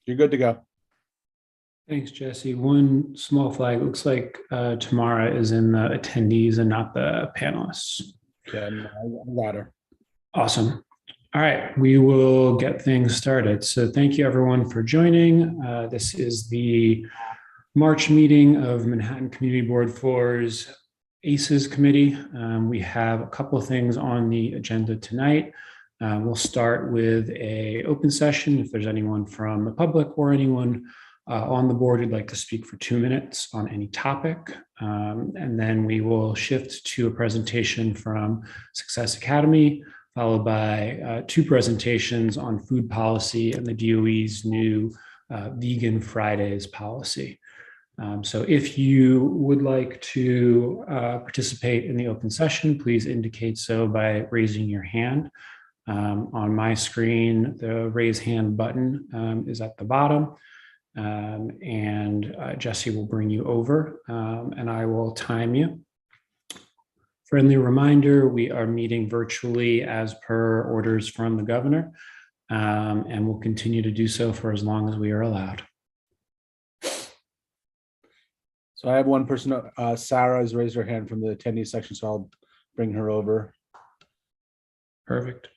You're good to go. Thanks, Jesse. One small flag. Looks like Tamara is in the attendees and not the panelists. Yeah, no, I got her. Awesome. All right, we will get things started. So thank you everyone for joining. This is the March meeting of Manhattan Community Board 4's ACES committee. We have a couple of things on the agenda tonight. We'll start with an open session. If there's anyone from the public or anyone on the board who'd like to speak for 2 minutes on any topic. And then we will shift to a presentation from Success Academy, followed by 2 presentations on food policy and the DOE's new Vegan Fridays policy. So if you would like to participate in the open session, please indicate so by raising your hand. On my screen, the raise hand button is at the bottom. And Jesse will bring you over and I will time you. Friendly reminder, we are meeting virtually as per orders from the governor, and we'll continue to do so for as long as we are allowed. So I have one person, Sarah has raised her hand from the attendees section, so I'll bring her over. Perfect.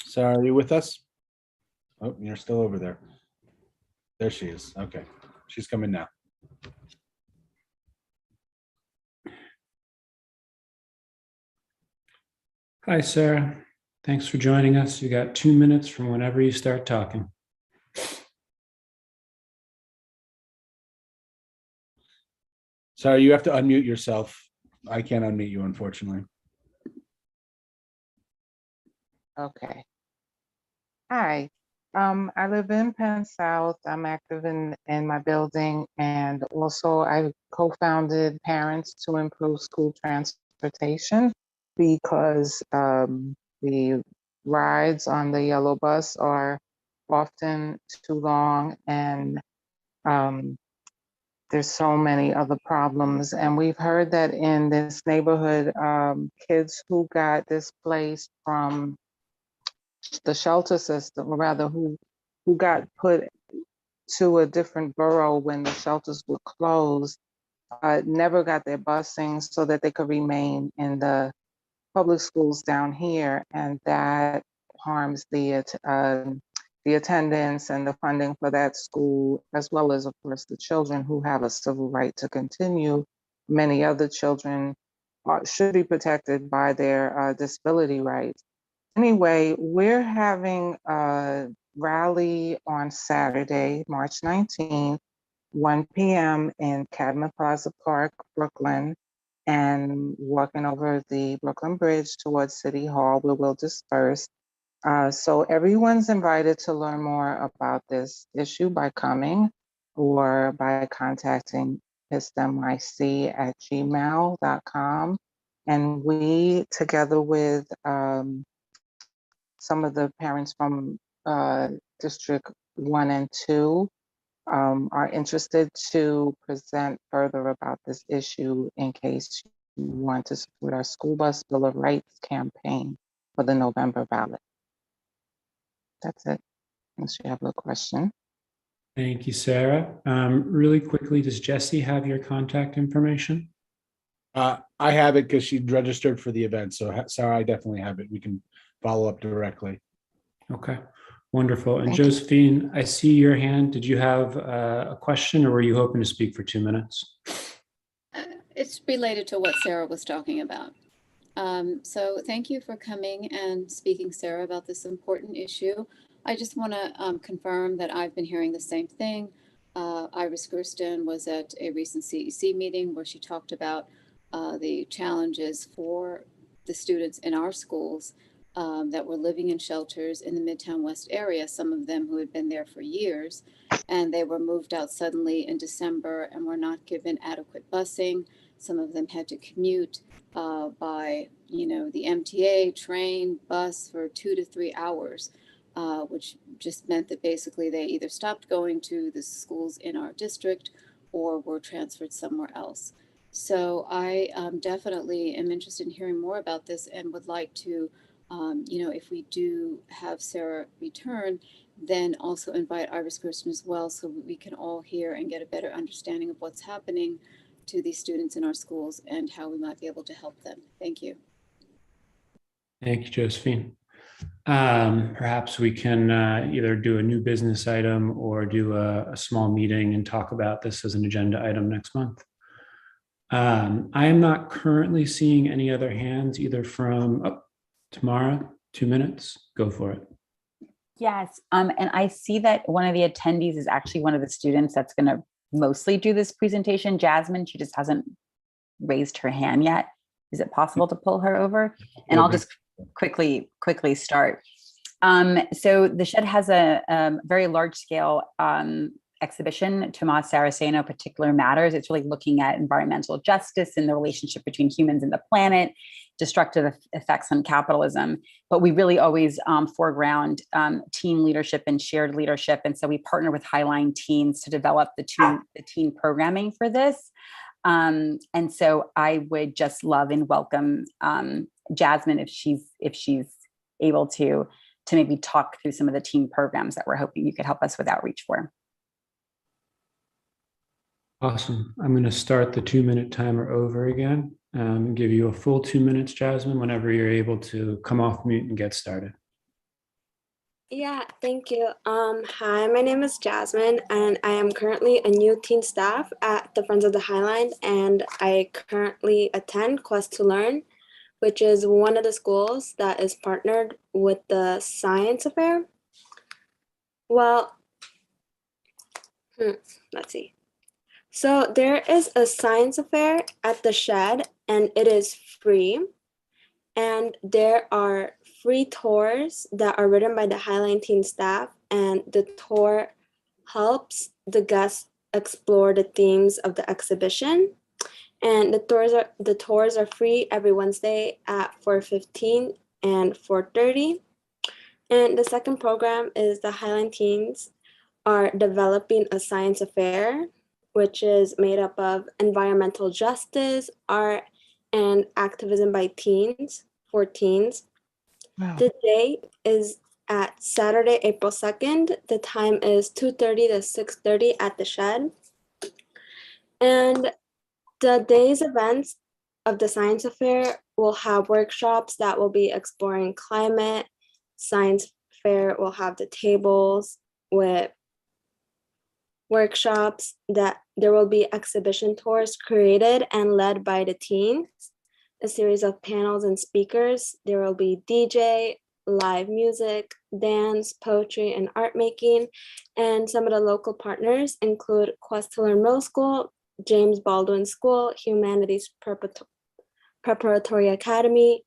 Sarah, are you with us? Oh, you're still over there. There she is. Okay, she's coming now. Hi, Sarah. Thanks for joining us. You got 2 minutes from whenever you start talking. Sarah, you have to unmute yourself. I can't unmute you, unfortunately. Okay. Hi. I live in Penn South. I'm active in my building, and also I co-founded Parents to Improve School Transportation because the rides on the yellow bus are often too long, and there's so many other problems. And we've heard that in this neighborhood, kids who got displaced from the shelter system, or rather who got put to a different borough when the shelters were closed, never got their busing so that they could remain in the public schools down here, and that harms the attendance and the funding for that school, as well as, of course, the children who have a civil right to continue. Many other children should be protected by their disability rights. Anyway, we're having a rally on Saturday, March 19th, 1 p.m. in Cadman Plaza Park, Brooklyn, and walking over the Brooklyn Bridge towards City Hall, where we'll disperse. So everyone's invited to learn more about this issue by coming or by contacting pistnyc@gmail.com. And we, together with some of the parents from District 1 and 2 are interested to present further about this issue in case you want to support our School Bus Bill of Rights campaign for the November ballot. That's it, unless you have a question. Thank you, Sarah. Really quickly, does Jesse have your contact information? I have it because she registered for the event. So Sarah, I definitely have it. We can follow up directly. Okay, wonderful. And Thank Josephine, I see your hand. Did you have a question, or were you hoping to speak for 2 minutes? It's related to what Sarah was talking about. So thank you for coming and speaking, Sarah, about this important issue. I just want to confirm that I've been hearing the same thing. Iris Gersten was at a recent CEC meeting where she talked about the challenges for the students in our schools that were living in shelters in the Midtown West area, some of them who had been there for years, and they were moved out suddenly in December and were not given adequate busing. Some of them had to commute by, the MTA, train, bus for 2 to 3 hours. which just meant that basically they either stopped going to the schools in our district or were transferred somewhere else. So I definitely am interested in hearing more about this and would like to, if we do have Sarah return, then also invite Iris Kirsten as well, so we can all hear and get a better understanding of what's happening to these students in our schools and how we might be able to help them. Thank you. Thank you, Josephine. Perhaps we can either do a new business item or do a small meeting and talk about this as an agenda item next month. I am not currently seeing any other hands, either from Tamara, 2 minutes, go for it. Yes, and I see that one of the attendees is actually one of the students that's going to mostly do this presentation, Jasmine. She just hasn't raised her hand yet. Is it possible to pull her over? And I'll just quickly start. So the shed has a very large scale exhibition, Tomas Saraceno, Particular Matters. It's really looking at environmental justice and the relationship between humans and the planet, destructive effects on capitalism. But we really always foreground teen leadership and shared leadership. And so we partner with Highline Teens to develop the teen programming for this. And so I would just love and welcome Jasmine if she's able to maybe talk through some of the teen programs that we're hoping you could help us with outreach for. Awesome. I'm going to start the 2-minute timer over again. Give you a full 2 minutes, Jasmine, whenever you're able to come off mute and get started. Yeah, thank you. Hi, my name is Jasmine, and I am currently a new teen staff at the Friends of the Highline, and I currently attend Quest to Learn, which is one of the schools that is partnered with the Science Affair. Well, let's see. So there is a science affair at the shed, and it is free. And there are free tours that are written by the Highline Teen staff, and the tour helps the guests explore the themes of the exhibition. And the tours are free every Wednesday at 4:15 and 4:30. And the second program is the Highline Teens are developing a science affair, which is made up of environmental justice, art, and activism by teens, for teens. Wow. The day is at Saturday, April 2nd. The time is 2:30 to 6:30 at the shed. And the day's events of the science affair will have workshops that will be exploring climate. Science fair will have the tables with workshops, that there will be exhibition tours created and led by the teens, a series of panels and speakers. There will be DJ, live music, dance, poetry, and art making. And some of the local partners include Quest to Learn Middle School, James Baldwin School, Humanities Preparatory Academy,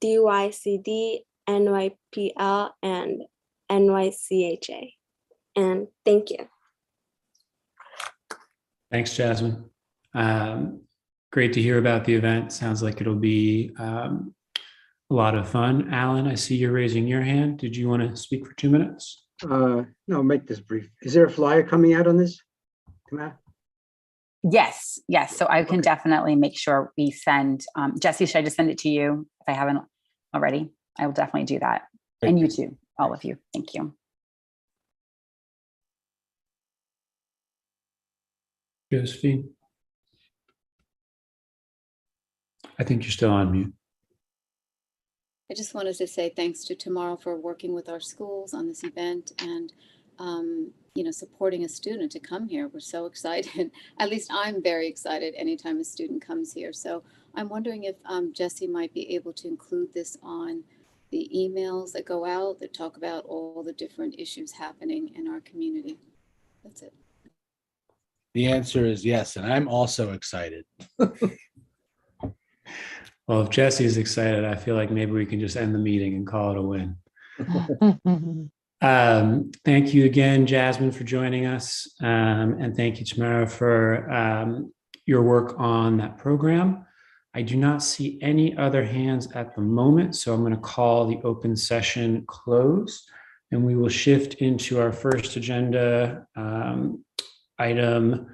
DYCD, NYPL, and NYCHA. And thank you. Thanks, Jasmine. Great to hear about the event. Sounds like it'll be a lot of fun. Alan, I see you're raising your hand. Did you want to speak for 2 minutes? No, make this brief. Is there a flyer coming out on this? Yes. So I can definitely make sure we send, Jesse, should I just send it to you if I haven't already? I will definitely do that. And you too, all of you. Thank you. Josephine? I think you're still on mute. I just wanted to say thanks to Tamara for working with our schools on this event and, supporting a student to come here. We're so excited. At least I'm very excited anytime a student comes here. So I'm wondering if Jesse might be able to include this on the emails that go out that talk about all the different issues happening in our community. That's it. The answer is yes, and I'm also excited. Well, if Jesse is excited, I feel like maybe we can just end the meeting and call it a win. Thank you again, Jasmine, for joining us. And thank you, Tamara, for your work on that program. I do not see any other hands at the moment, so I'm going to call the open session closed. And we will shift into our first agenda item.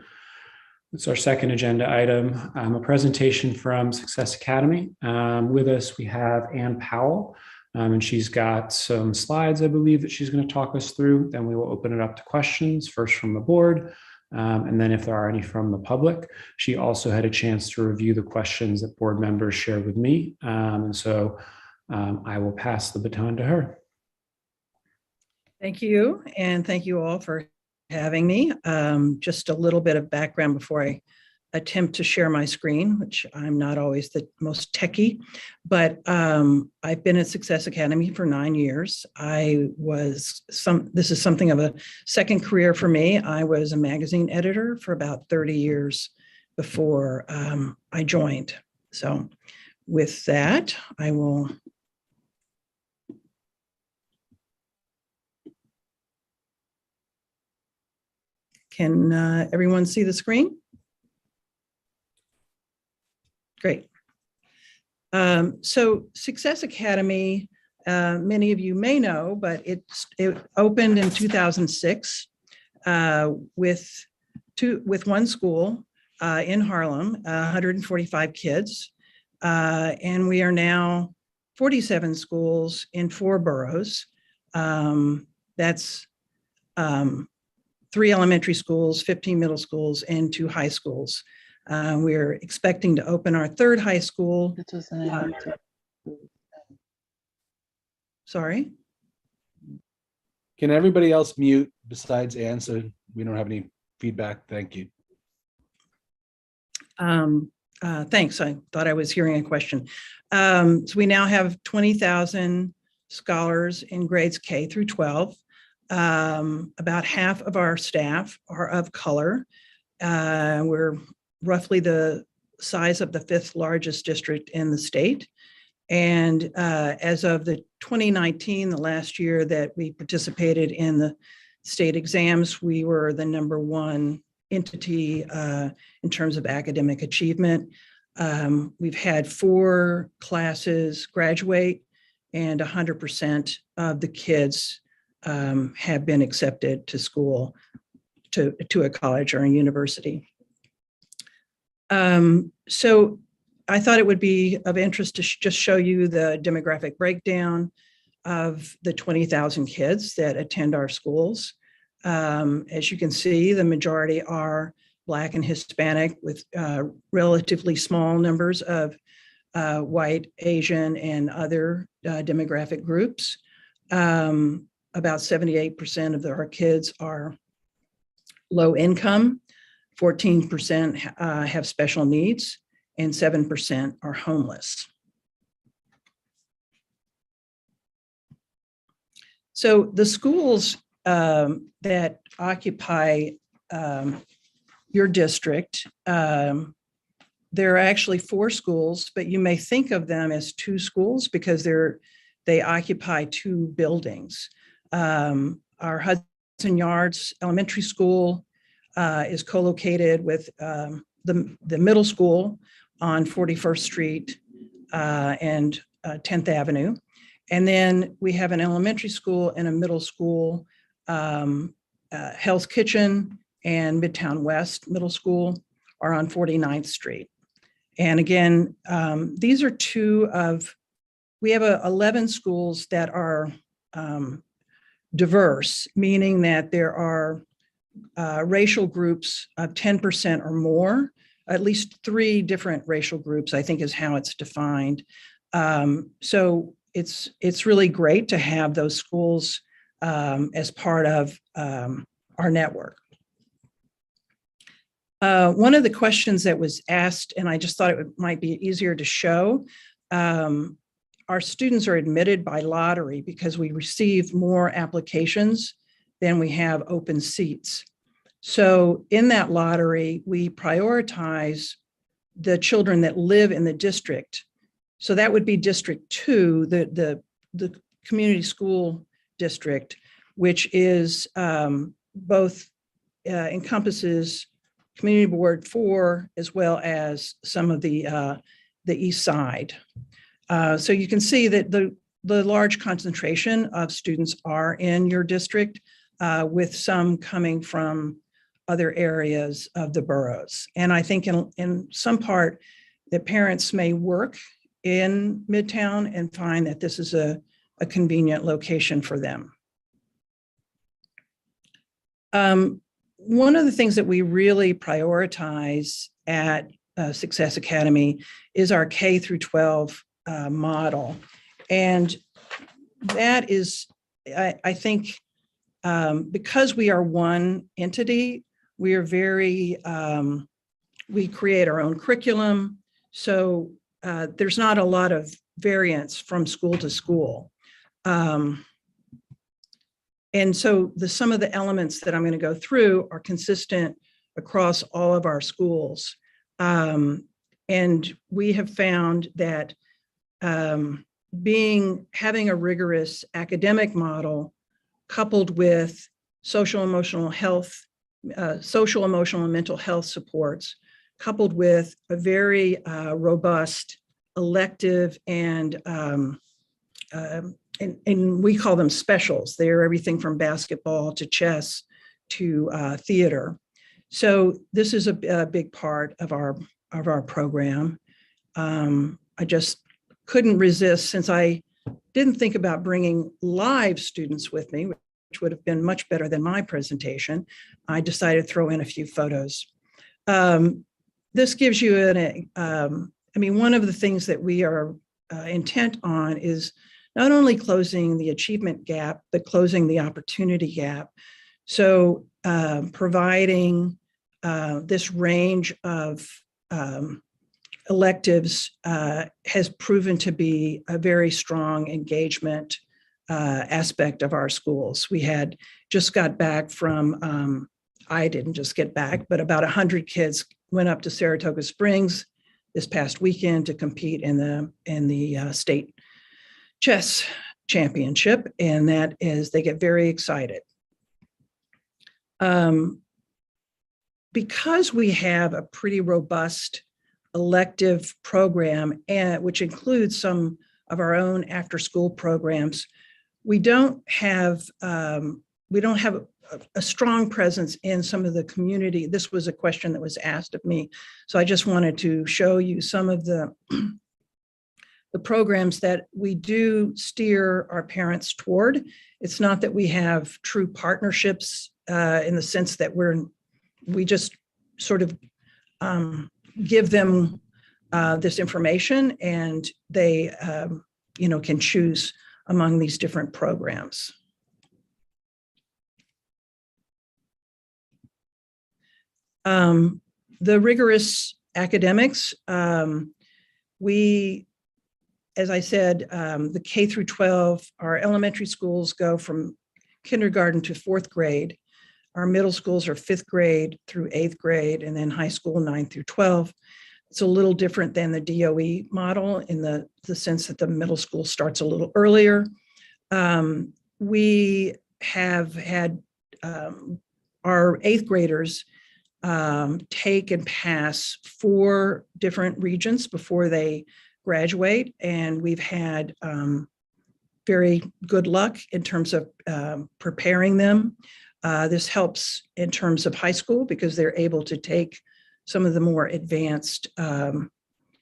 It's our second agenda item, a presentation from Success Academy. With us, we have Ann Powell, and she's got some slides, I believe, that she's going to talk us through. Then we will open it up to questions, first from the board, and then if there are any from the public. She also had a chance to review the questions that board members shared with me. And so I will pass the baton to her. Thank you, and thank you all for having me. Just a little bit of background before I attempt to share my screen, which I'm not always the most techie, but I've been at Success Academy for 9 years. This is something of a second career for me. I was a magazine editor for about 30 years before I joined. So with that, I will. Can everyone see the screen? Great. So Success Academy, many of you may know, but it opened in 2006 with one school in Harlem, 145 kids. And we are now 47 schools in 4 boroughs. That's 3 elementary schools, 15 middle schools, and 2 high schools. We're expecting to open our 3rd high school. Sorry? Can everybody else mute besides Ann so we don't have any feedback? Thank you. Thanks. I thought I was hearing a question. So we now have 20,000 scholars in grades K through 12. About half of our staff are of color. We're roughly the size of the 5th largest district in the state. And as of the 2019, the last year that we participated in the state exams, we were the #1 entity in terms of academic achievement. We've had 4 classes graduate, and 100% of the kids have been accepted to school, to a college or a university. So I thought it would be of interest to just show you the demographic breakdown of the 20,000 kids that attend our schools. As you can see, the majority are Black and Hispanic, with relatively small numbers of white, Asian, and other demographic groups. About 78% of our kids are low income, 14% have special needs, and 7% are homeless. So the schools that occupy your district, there are actually 4 schools, but you may think of them as 2 schools because they occupy 2 buildings. Our Hudson Yards Elementary School is co-located with the middle school on 41st Street and 10th Avenue. And then we have an elementary school and a middle school. Hell's Kitchen and Midtown West Middle School are on 49th Street. And again, these are 2 of, we have 11 schools that are diverse, meaning that there are racial groups of 10% or more, at least 3 different racial groups, I think is how it's defined. So it's really great to have those schools as part of our network. One of the questions that was asked, and I just thought it might be easier to show, our students are admitted by lottery because we receive more applications than we have open seats. So in that lottery, we prioritize the children that live in the district. So that would be District 2, the community school district, which is both encompasses Community Board 4 as well as some of the East Side. So you can see that the large concentration of students are in your district, with some coming from other areas of the boroughs. And I think in some part that parents may work in Midtown and find that this is a convenient location for them. One of the things that we really prioritize at Success Academy is our K-12 model. And that is, I think, because we are one entity, we are very, we create our own curriculum. So there's not a lot of variance from school to school. And so some of the elements that I'm going to go through are consistent across all of our schools. And we have found that having a rigorous academic model coupled with social, emotional, and mental health supports, coupled with a very robust elective and we call them specials. They're everything from basketball to chess to theater. So this is a big part of our program. I just couldn't resist, since I didn't think about bringing live students with me, which would have been much better than my presentation. I decided to throw in a few photos. This gives you one of the things that we are intent on is not only closing the achievement gap, but closing the opportunity gap. So providing this range of electives has proven to be a very strong engagement aspect of our schools. We had just got back from, I didn't just get back, but about 100 kids went up to Saratoga Springs this past weekend to compete in the state chess championship, and that is, they get very excited. Because we have a pretty robust elective program, and which includes some of our own after-school programs, we don't have a strong presence in some of the community. This was a question that was asked of me, so I just wanted to show you some of the programs that we do steer our parents toward. It's not that we have true partnerships in the sense that we just sort of give them this information, and they can choose among these different programs. The rigorous academics, as I said, the K through 12, our elementary schools go from kindergarten to 4th grade. Our middle schools are 5th grade through 8th grade, and then high school 9 through 12. It's a little different than the DOE model in the sense that the middle school starts a little earlier. We have had our 8th graders take and pass 4 different regions before they graduate, and we've had very good luck in terms of preparing them. This helps in terms of high school because they're able to take some of the more advanced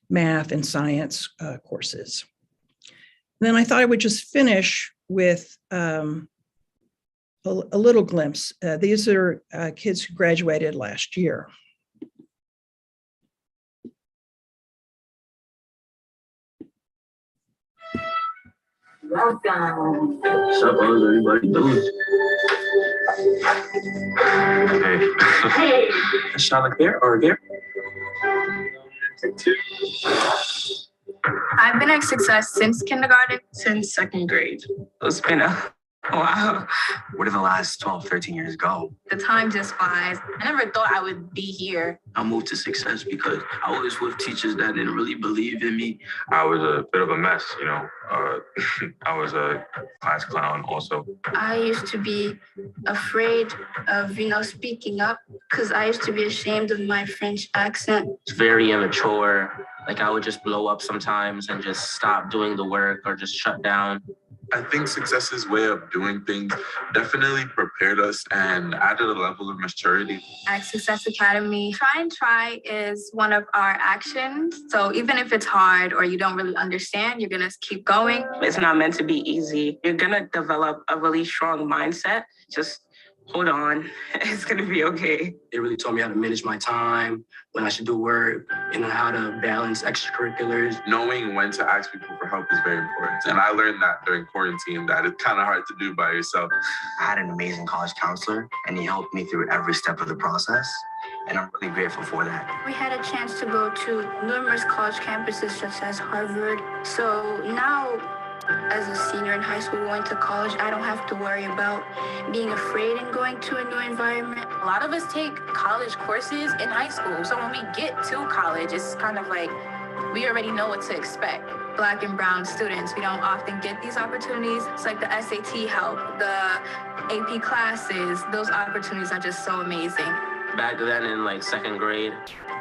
math and science courses. And then I thought I would just finish with a little glimpse. These are kids who graduated last year. Welcome. What's up, how's everybody doing? Hey. Shall I there or there? I've been at Success since kindergarten, since 2nd grade. It's been a while. Where did the last 12, 13 years go? The time just flies. I never thought I would be here. I moved to Success because I was with teachers that didn't really believe in me. I was a bit of a mess, you know. I was a class clown also. I used to be afraid of, speaking up because I used to be ashamed of my French accent. It's very immature, Like I would just blow up sometimes and just stop doing the work or just shut down. I think Success's way of doing things definitely prepared us and added a level of maturity. At Success Academy, try is one of our actions. So even if it's hard or you don't really understand, you're gonna keep going. It's not meant to be easy. You're gonna develop a really strong mindset. Just hold on, it's gonna be okay. It really taught me how to manage my time, when I should do work, and how to balance extracurriculars. Knowing when to ask people for help is very important. And I learned that during quarantine, that it's kind of hard to do by yourself. I had an amazing college counselor, and he helped me through every step of the process. And I'm really grateful for that. We had a chance to go to numerous college campuses such as Harvard. So now, as a senior in high school going to college, I don't have to worry about being afraid and going to a new environment. A lot of us take college courses in high school. So when we get to college, it's kind of like we already know what to expect. Black and brown students, we don't often get these opportunities. It's like the SAT help, the AP classes, those opportunities are just so amazing. Back then in like second grade,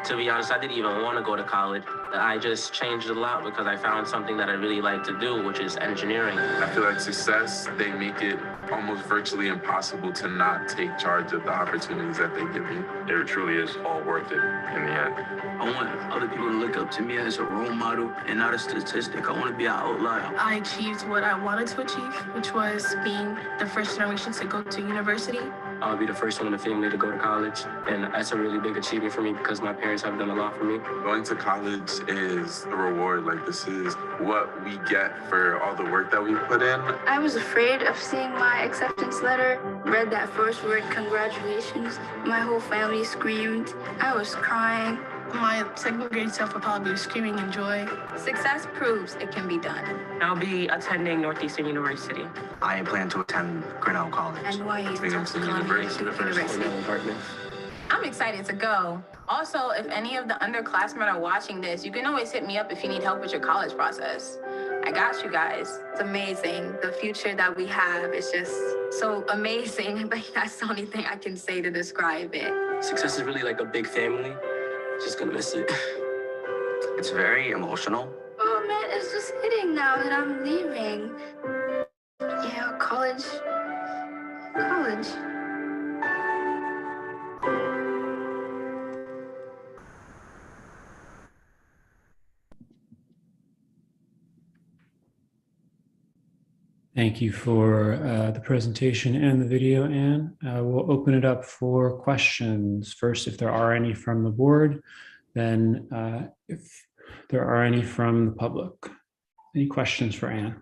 to be honest, I didn't even want to go to college. I just changed a lot because I found something that I really like to do, which is engineering. I feel like Success, they make it almost virtually impossible to not take charge of the opportunities that they give you. It truly is all worth it in the end. I want other people to look up to me as a role model and not a statistic. I want to be an outlier. I achieved what I wanted to achieve, which was being the first generation to go to university. I'll be the first one in the family to go to college. And that's a really big achievement for me because my parents have done a lot for me. Going to college is a reward. Like, this is what we get for all the work that we put in. I was afraid of seeing my acceptance letter. Read that first word, congratulations. My whole family screamed. I was crying. My second grade self would probably be screaming in joy. Success proves it can be done. I'll be attending Northeastern University. I plan to attend Grinnell College. NYC University. I'm excited to go. Also, if any of the underclassmen are watching this, you can always hit me up if you need help with your college process. I got you guys. It's amazing. The future that we have is just so amazing, but that's the only thing I can say to describe it. Success is really like a big family. Just gonna miss it. It's very emotional. Oh man, it's just hitting now that I'm leaving. Yeah, college. Thank you for the presentation and the video, Anne. We'll open it up for questions. First, if there are any from the board, then if there are any from the public. Any questions for Anne?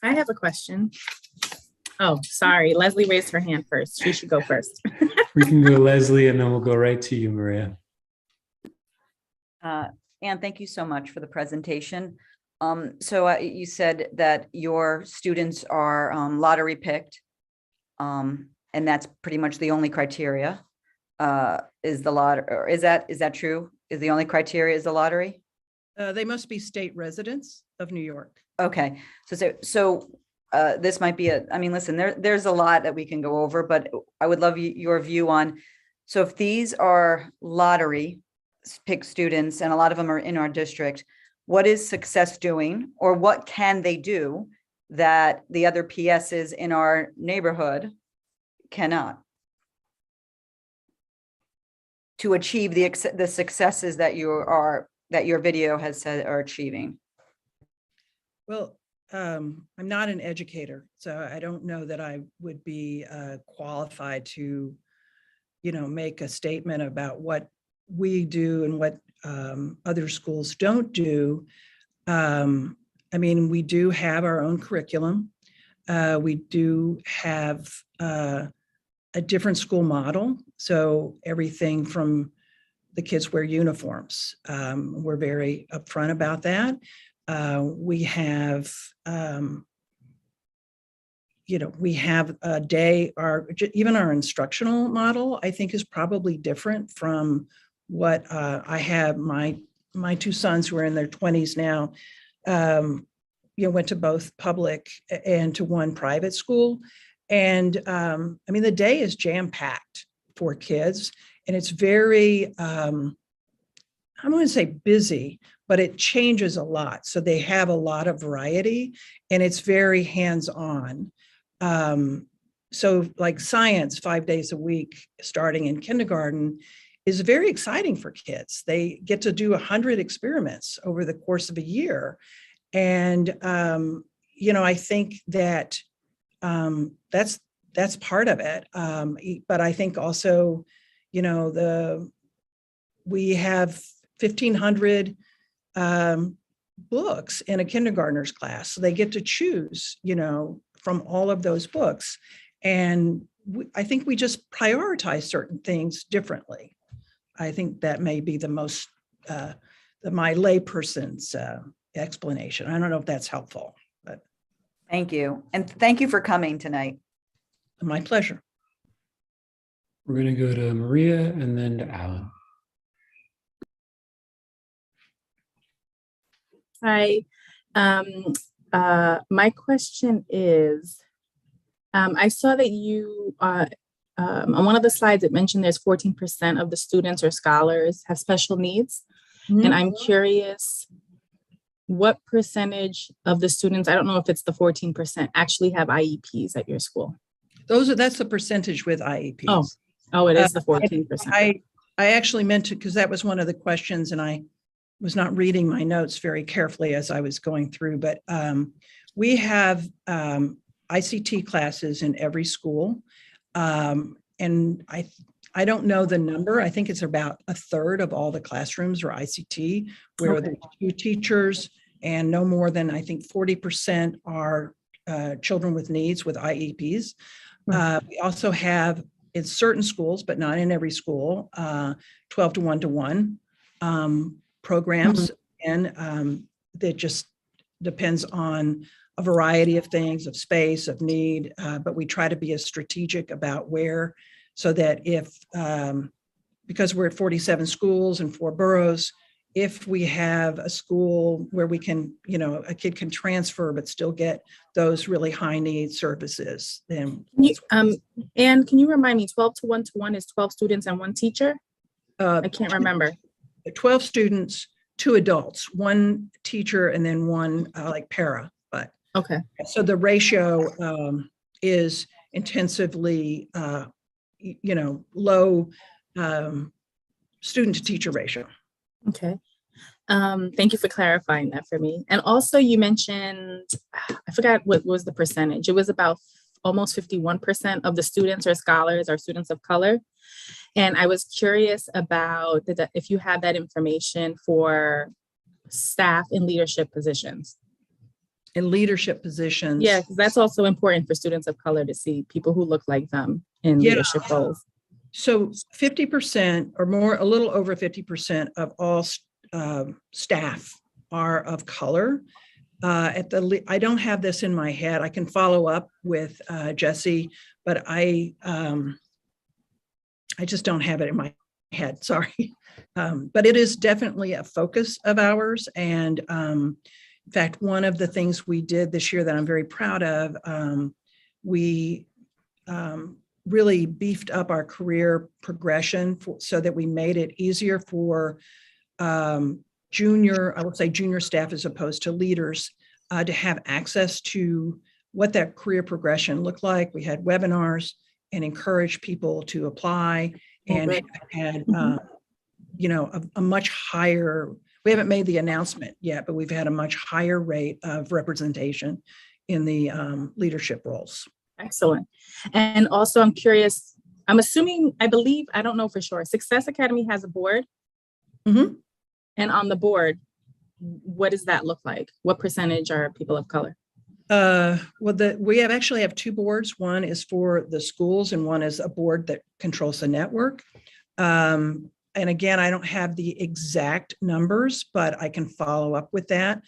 I have a question. Oh, sorry. Leslie raised her hand first. She should go first. We can go Leslie and then we'll go right to you, Maria. Anne, thank you so much for the presentation. So you said that your students are lottery picked, and that's pretty much the only criteria. Is the lottery, or is that true? Is the only criteria is the lottery? They must be state residents of New York. Okay, so this might be I mean, listen, there's a lot that we can go over, but I would love your view on. So if these are lottery pick students, and a lot of them are in our district, what is Success doing, or what can they do that the other PSs in our neighborhood cannot, to achieve the successes that your video has said are achieving? Well, I'm not an educator, so I don't know that I would be qualified to, make a statement about what we do and what other schools don't do. I mean, we do have our own curriculum. We do have a different school model. So everything from the kids wear uniforms. We're very upfront about that. We have, we have a day, even our instructional model, I think, is probably different from what I have. My two sons who are in their 20s now, went to both public and to one private school. And I mean, the day is jam-packed for kids, and it's very, I'm going to say busy, but it changes a lot. So they have a lot of variety, and it's very hands-on. So like science 5 days a week, starting in kindergarten, is very exciting for kids. They get to do 100 experiments over the course of a year. And, I think that that's part of it. But I think also, we have 1,500 books in a kindergartner's class. So they get to choose, from all of those books. And I think we just prioritize certain things differently. I think that may be the most, my layperson's explanation. I don't know if that's helpful, but. Thank you. And thank you for coming tonight. My pleasure. We're going to go to Maria and then to Alan. Hi. My question is, I saw that you, on one of the slides, it mentioned there's 14% of the students or scholars have special needs. Mm-hmm. And I'm curious, what percentage of the students, I don't know if it's the 14%, actually have IEPs at your school? That's the percentage with IEPs. Oh, it is the 14%. I actually meant to, because that was one of the questions, and I was not reading my notes very carefully as I was going through, but we have ICT classes in every school. And I don't know the number. I think it's about a third of all the classrooms are ICT, where there's 2 teachers, and no more than, I think, 40% are children with needs with IEPs. We also have in certain schools, but not in every school, 12 to 1-to-1 programs. And that just depends on a variety of things, of space, of need, but we try to be as strategic about where, so that if, because we're at 47 schools and 4 boroughs, if we have a school where we can, a kid can transfer but still get those really high need services, then. And can you remind me, 12 to 1-to-1 is 12 students and 1 teacher? I can't remember. 12 students, 2 adults, 1 teacher, and then 1 like para. But okay. So the ratio is intensively, low student to teacher ratio. Okay. Thank you for clarifying that for me. And also you mentioned, I forgot what was the percentage. It was about almost 51% of the students or scholars are students of color. And I was curious about if you have that information for staff in leadership positions. In leadership positions. Yeah, because that's also important for students of color to see people who look like them in leadership roles. So 50% or more, a little over 50% of all staff are of color. I don't have this in my head. I can follow up with Jesse, but I just don't have it in my head. Sorry. But it is definitely a focus of ours. And in fact, one of the things we did this year that I'm very proud of, we really beefed up our career progression so that we made it easier for junior staff as opposed to leaders to have access to what that career progression looked like. We had webinars and encouraged people to apply, and had a much higher, we haven't made the announcement yet, but we've had a much higher rate of representation in the leadership roles. Excellent. And also I'm curious, I believe, I don't know for sure, Success Academy has a board. Mm-hmm. And on the board, what does that look like? What percentage are people of color? We actually have 2 boards. One is for the schools and one is a board that controls the network. And again, I don't have the exact numbers, but I can follow up with that.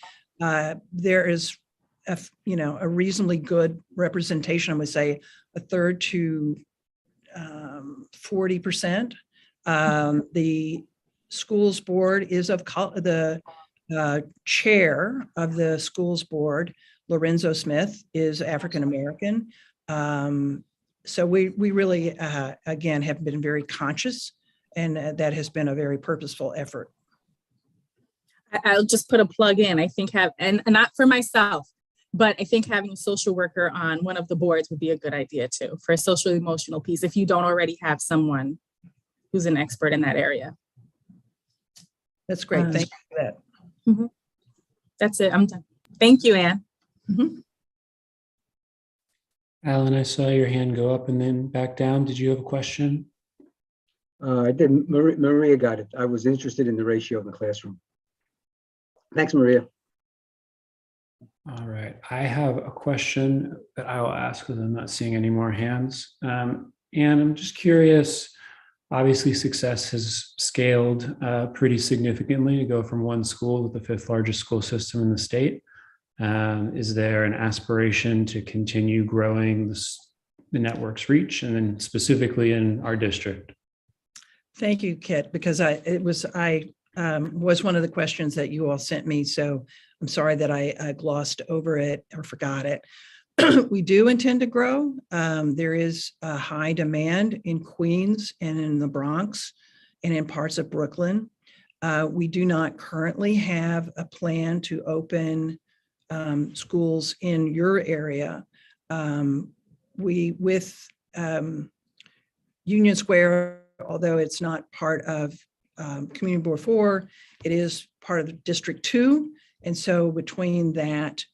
There is a reasonably good representation. I would say a third to 40%. The schools board is of the chair of the schools board, Lorenzo Smith, is African American. So we really, again, have been very conscious, and that has been a very purposeful effort. I'll just put a plug in. I think and not for myself, but I think having a social worker on one of the boards would be a good idea too, for a social emotional piece, if you don't already have someone who's an expert in that area. That's great. Thank you for that. Mm-hmm. That's it. I'm done. Thank you, Anne. Mm-hmm. Alan, I saw your hand go up and then back down. Did you have a question? I did. Maria got it. I was interested in the ratio in the classroom. Thanks, Maria. All right. I have a question that I will ask because I'm not seeing any more hands. And I'm just curious, obviously success has scaled pretty significantly to go from one school to the 5th largest school system in the state. Is there an aspiration to continue growing the network's reach, and then specifically in our district? Thank you, Kit, because it was one of the questions that you all sent me. So I'm sorry that I glossed over it or forgot it. We do intend to grow. There is a high demand in Queens and in the Bronx and in parts of Brooklyn. We do not currently have a plan to open schools in your area. With Union Square, although it's not part of Community Board 4, it is part of District 2. And so between that,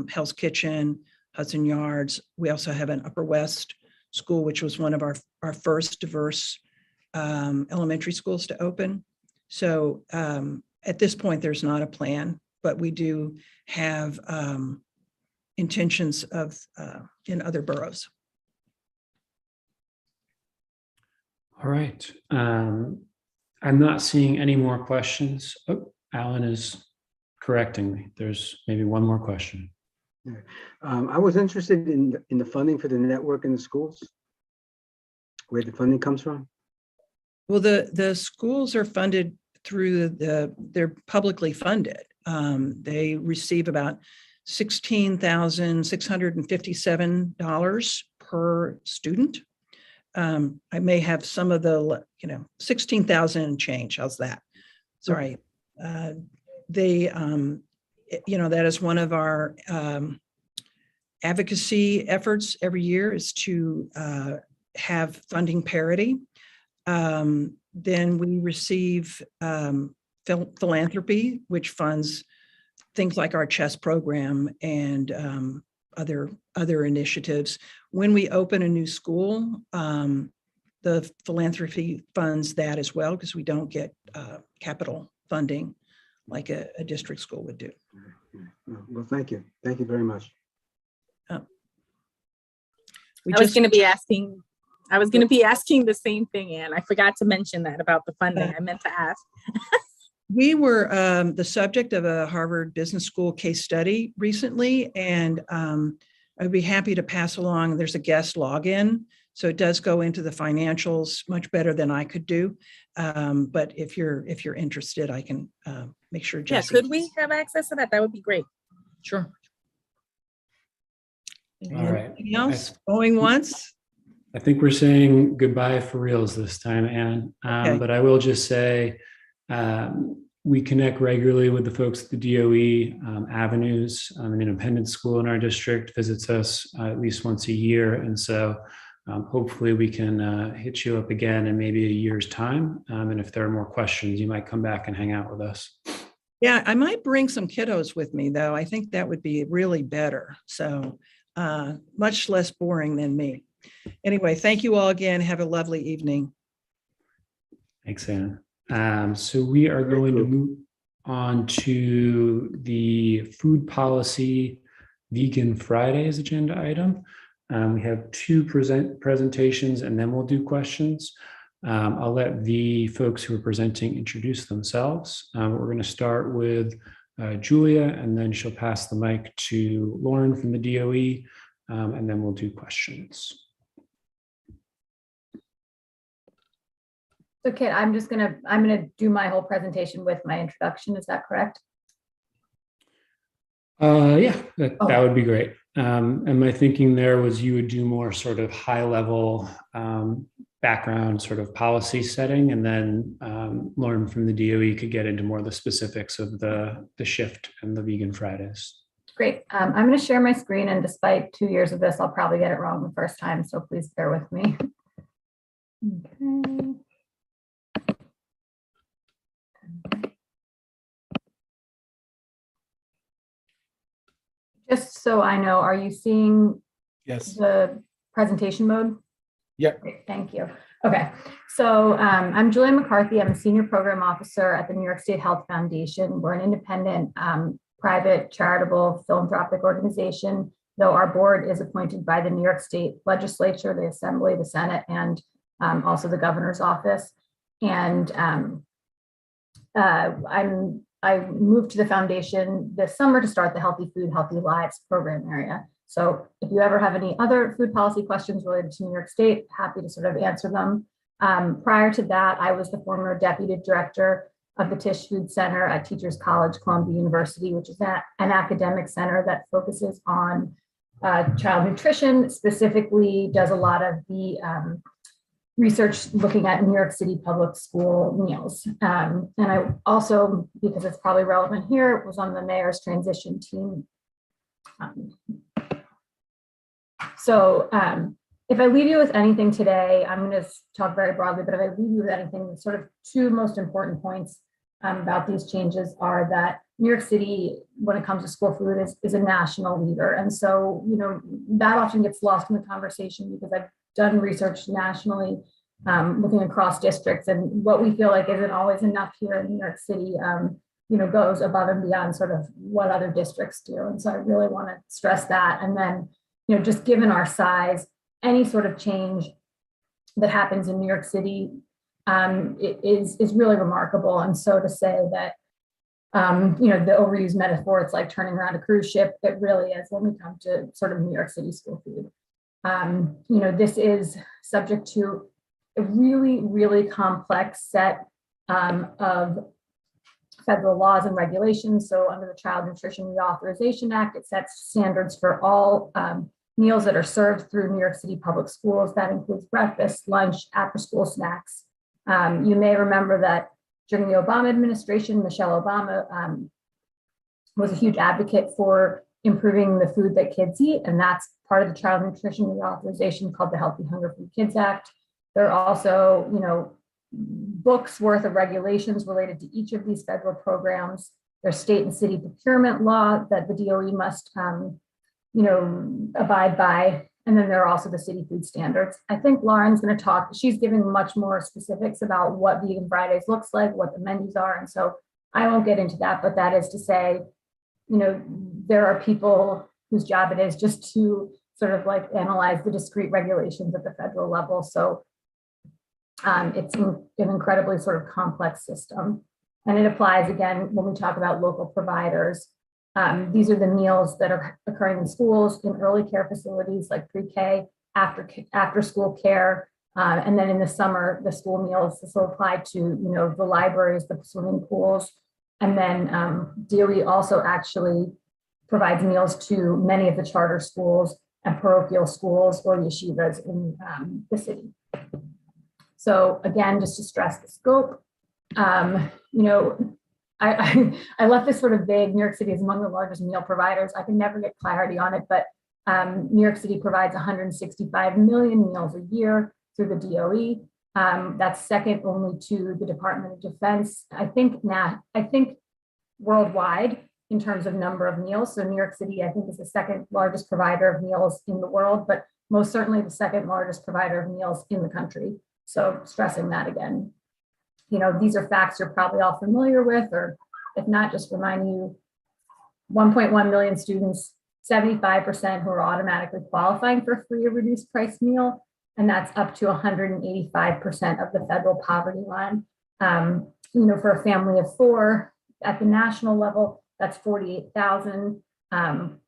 Hell's Kitchen, Hudson Yards, we also have an Upper West school, which was one of our first diverse elementary schools to open. So at this point, there's not a plan, but we do have intentions of in other boroughs. All right. I'm not seeing any more questions. Oh, Alan is correcting me. There's maybe one more question. I was interested in the funding for the network in the schools, where the funding comes from. Well, the schools are funded through they're publicly funded. They receive about $16,657 per student. I may have some of the, 16,000 and change. How's that? Sorry. That is one of our advocacy efforts every year, is to have funding parity. Then we receive philanthropy, which funds things like our chess program and other initiatives. When we open a new school, the philanthropy funds that as well, because we don't get capital funding like a district school would do. Well, thank you. Thank you very much. I was going to be asking the same thing, Anne. I forgot to mention that about the funding. I meant to ask. We were the subject of a Harvard Business School case study recently, and I'd be happy to pass along. There's a guest login, so it does go into the financials much better than I could do. But if you're interested, I can make sure. Jesse. Yeah, could we have access to that? That would be great. Sure. All right. Anything else? Going once? I think we're saying goodbye for reals this time, Anne. Okay. But I will just say we connect regularly with the folks at the DOE. Avenues, an independent school in our district, visits us at least once a year. And so hopefully we can hit you up again in maybe a year's time. And if there are more questions, you might come back and hang out with us. Yeah, I might bring some kiddos with me, though. I think that would be really better. So much less boring than me. Anyway, thank you all again. Have a lovely evening. Thanks, Anne. So we are going to move on to the food policy Vegan Fridays agenda item. We have two presentations, and then we'll do questions. I'll let the folks who are presenting introduce themselves. We're going to start with Julia, and then she'll pass the mic to Lauren from the DOE, and then we'll do questions. So Kit, I'm gonna do my whole presentation with my introduction. Is that correct? Yeah, that would be great. And my thinking there was you would do more sort of high level background sort of policy setting, and then Lauren from the DOE could get into more of the specifics of the shift and the vegan Fridays. Great. I'm going to share my screen, and despite 2 years of this, I'll probably get it wrong the first time, so please bear with me. Okay. Just so I know, are you seeing the presentation mode? Yep. Great, thank you. Okay, so I'm Julia McCarthy. I'm a senior program officer at the New York State Health Foundation. We're an independent, private, charitable, philanthropic organization, though our board is appointed by the New York State Legislature, the Assembly, the Senate, and also the governor's office. And I moved to the foundation this summer to start the Healthy Food, Healthy Lives program area. So if you ever have any other food policy questions related to New York State, happy to sort of answer them. Prior to that, I was the former deputy director of the Tisch Food Center at Teachers College, Columbia University, which is an academic center that focuses on child nutrition, specifically does a lot of the research looking at New York City public school meals. And I also, because it's probably relevant here, was on the mayor's transition team. So if I leave you with anything today, I'm going to talk very broadly, but if I leave you with anything, the sort of two most important points about these changes are that New York City, when it comes to school food, is a national leader. And so, you know, that often gets lost in the conversation because I've done research nationally, looking across districts, and what we feel like isn't always enough here in New York City, you know, goes above and beyond sort of what other districts do. And so I really want to stress that. And then, you know, just given our size, any sort of change that happens in New York City is really remarkable. And so to say that, you know, the overused metaphor, it's like turning around a cruise ship, it really is when we come to sort of New York City school food. You know, this is subject to a really, really complex set of federal laws and regulations. So under the Child Nutrition Reauthorization Act, it sets standards for all meals that are served through New York City public schools. That includes breakfast, lunch, after-school snacks. You may remember that during the Obama administration, Michelle Obama was a huge advocate for improving the food that kids eat, and that's part of the Child Nutrition Reauthorization called the Healthy Hunger Free Kids Act. There are also, you know, books worth of regulations related to each of these federal programs. There's state and city procurement law that the DOE must, you know, abide by. And then there are also the city food standards. I think Lauren's going to talk, she's giving much more specifics about what Vegan Fridays looks like, what the menus are. And so I won't get into that, but that is to say, you know, there are people whose job it is just to sort of like analyze the discrete regulations at the federal level. So it's an incredibly sort of complex system. And it applies again, when we talk about local providers. These are the meals that are occurring in schools, in early care facilities like pre-K, after school care, and then in the summer, the school meals. This will apply to, you know, the libraries, the swimming pools, and then DOE also actually provides meals to many of the charter schools and parochial schools or yeshivas in the city. So again, just to stress the scope, you know, I left this sort of vague. New York City is among the largest meal providers. I can never get clarity on it, but New York City provides 165 million meals a year through the DOE. That's second only to the Department of Defense. I think worldwide in terms of number of meals. So New York City, I think, is the second largest provider of meals in the world, but most certainly the second largest provider of meals in the country. So stressing that again. You know, these are facts you're probably all familiar with, or if not, just remind you, 1.1 million students, 75% who are automatically qualifying for a free or reduced price meal, and that's up to 185% of the federal poverty line. You know, for a family of four at the national level, that's 48,000. And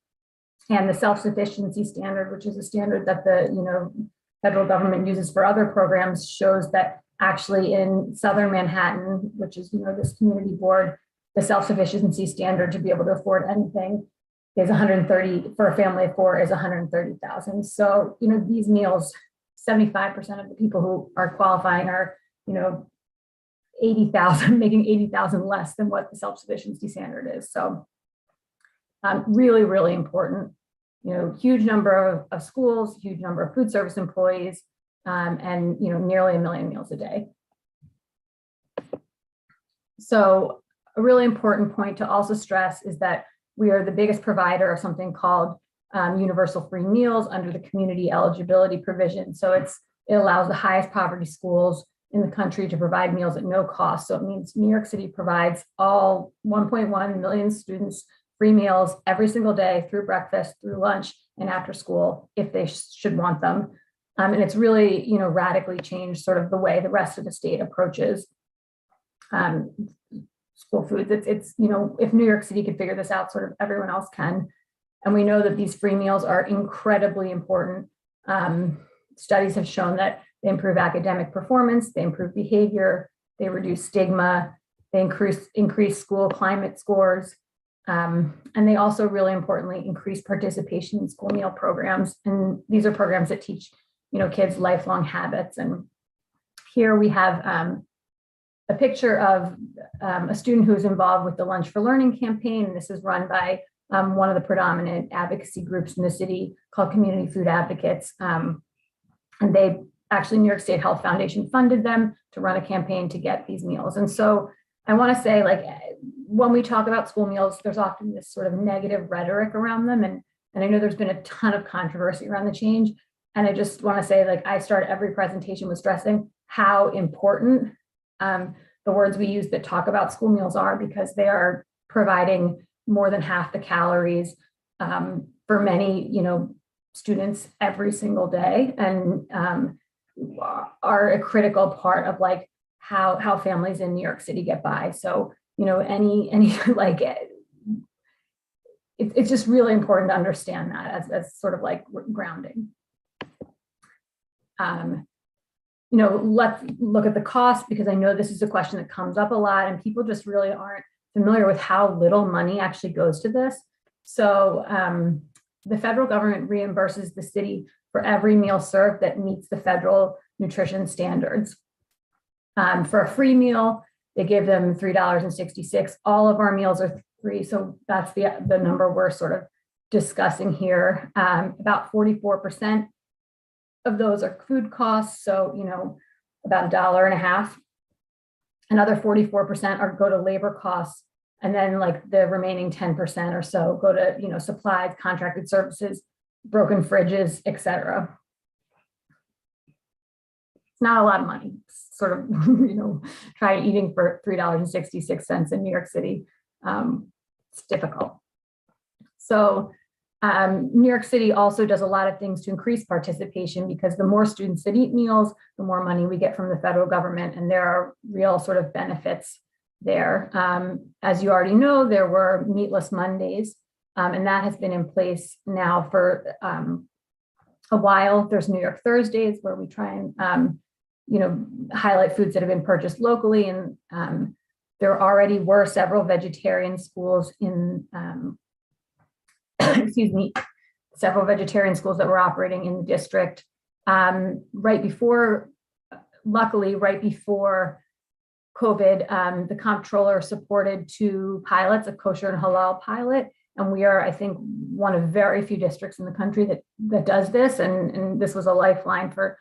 the self-sufficiency standard, which is a standard that the, you know, federal government uses for other programs, shows that actually in Southern Manhattan, which is, you know, this community board, the self-sufficiency standard to be able to afford anything is 130, for a family of 4 is 130,000. So, you know, these meals, 75% of the people who are qualifying are, you know, 80,000, making 80,000 less than what the self-sufficiency standard is. So really, really important. You know, huge number of schools, huge number of food service employees, and, you know, nearly 1 million meals a day. So a really important point to also stress is that we are the biggest provider of something called universal free meals under the community eligibility provision. So it allows the highest poverty schools in the country to provide meals at no cost. So it means New York City provides all 1.1 million students free meals every single day through breakfast, through lunch, and after school if they should want them. And it's really, you know, radically changed sort of the way the rest of the state approaches school foods. It's, you know, if New York City could figure this out, sort of everyone else can. And we know that these free meals are incredibly important. Studies have shown that they improve academic performance, they improve behavior, they reduce stigma, they increase school climate scores, and they also really importantly increase participation in school meal programs. And these are programs that teach, you know, kids lifelong habits. And here we have a picture of a student who is involved with the Lunch for Learning campaign. And this is run by one of the predominant advocacy groups in the city called Community Food Advocates. And they actually, New York State Health Foundation funded them to run a campaign to get these meals. And so I want to say, like, when we talk about school meals, there's often this sort of negative rhetoric around them. And I know there's been a ton of controversy around the change. And I just want to say, like, I start every presentation with stressing how important the words we use that talk about school meals are, because they are providing more than half the calories for many, you know, students every single day, and are a critical part of like how families in New York City get by. So, you know, any like it's just really important to understand that as sort of like grounding. You know, let's look at the cost, because I know this is a question that comes up a lot and people just really aren't familiar with how little money actually goes to this. So the federal government reimburses the city for every meal served that meets the federal nutrition standards. For a free meal, they give them $3.66. All of our meals are free. So that's the number we're sort of discussing here. About 44% of those are food costs. So, you know, about $1.50. Another 44% go to labor costs. And then like the remaining 10% or so go to, you know, supplies, contracted services, broken fridges, etc. It's not a lot of money. It's sort of, you know, try eating for $3.66 in New York City. It's difficult. So New York City also does a lot of things to increase participation, because the more students that eat meals, the more money we get from the federal government, and there are real sort of benefits there. As you already know, there were meatless Mondays, and that has been in place now for a while. There's New York Thursdays, where we try and you know, highlight foods that have been purchased locally, and there already were several vegetarian schools in excuse me, several vegetarian schools that were operating in the district. Luckily, right before COVID, the comptroller supported 2 pilots, a kosher and halal pilot. And we are, I think, one of very few districts in the country that does this. And this was a lifeline for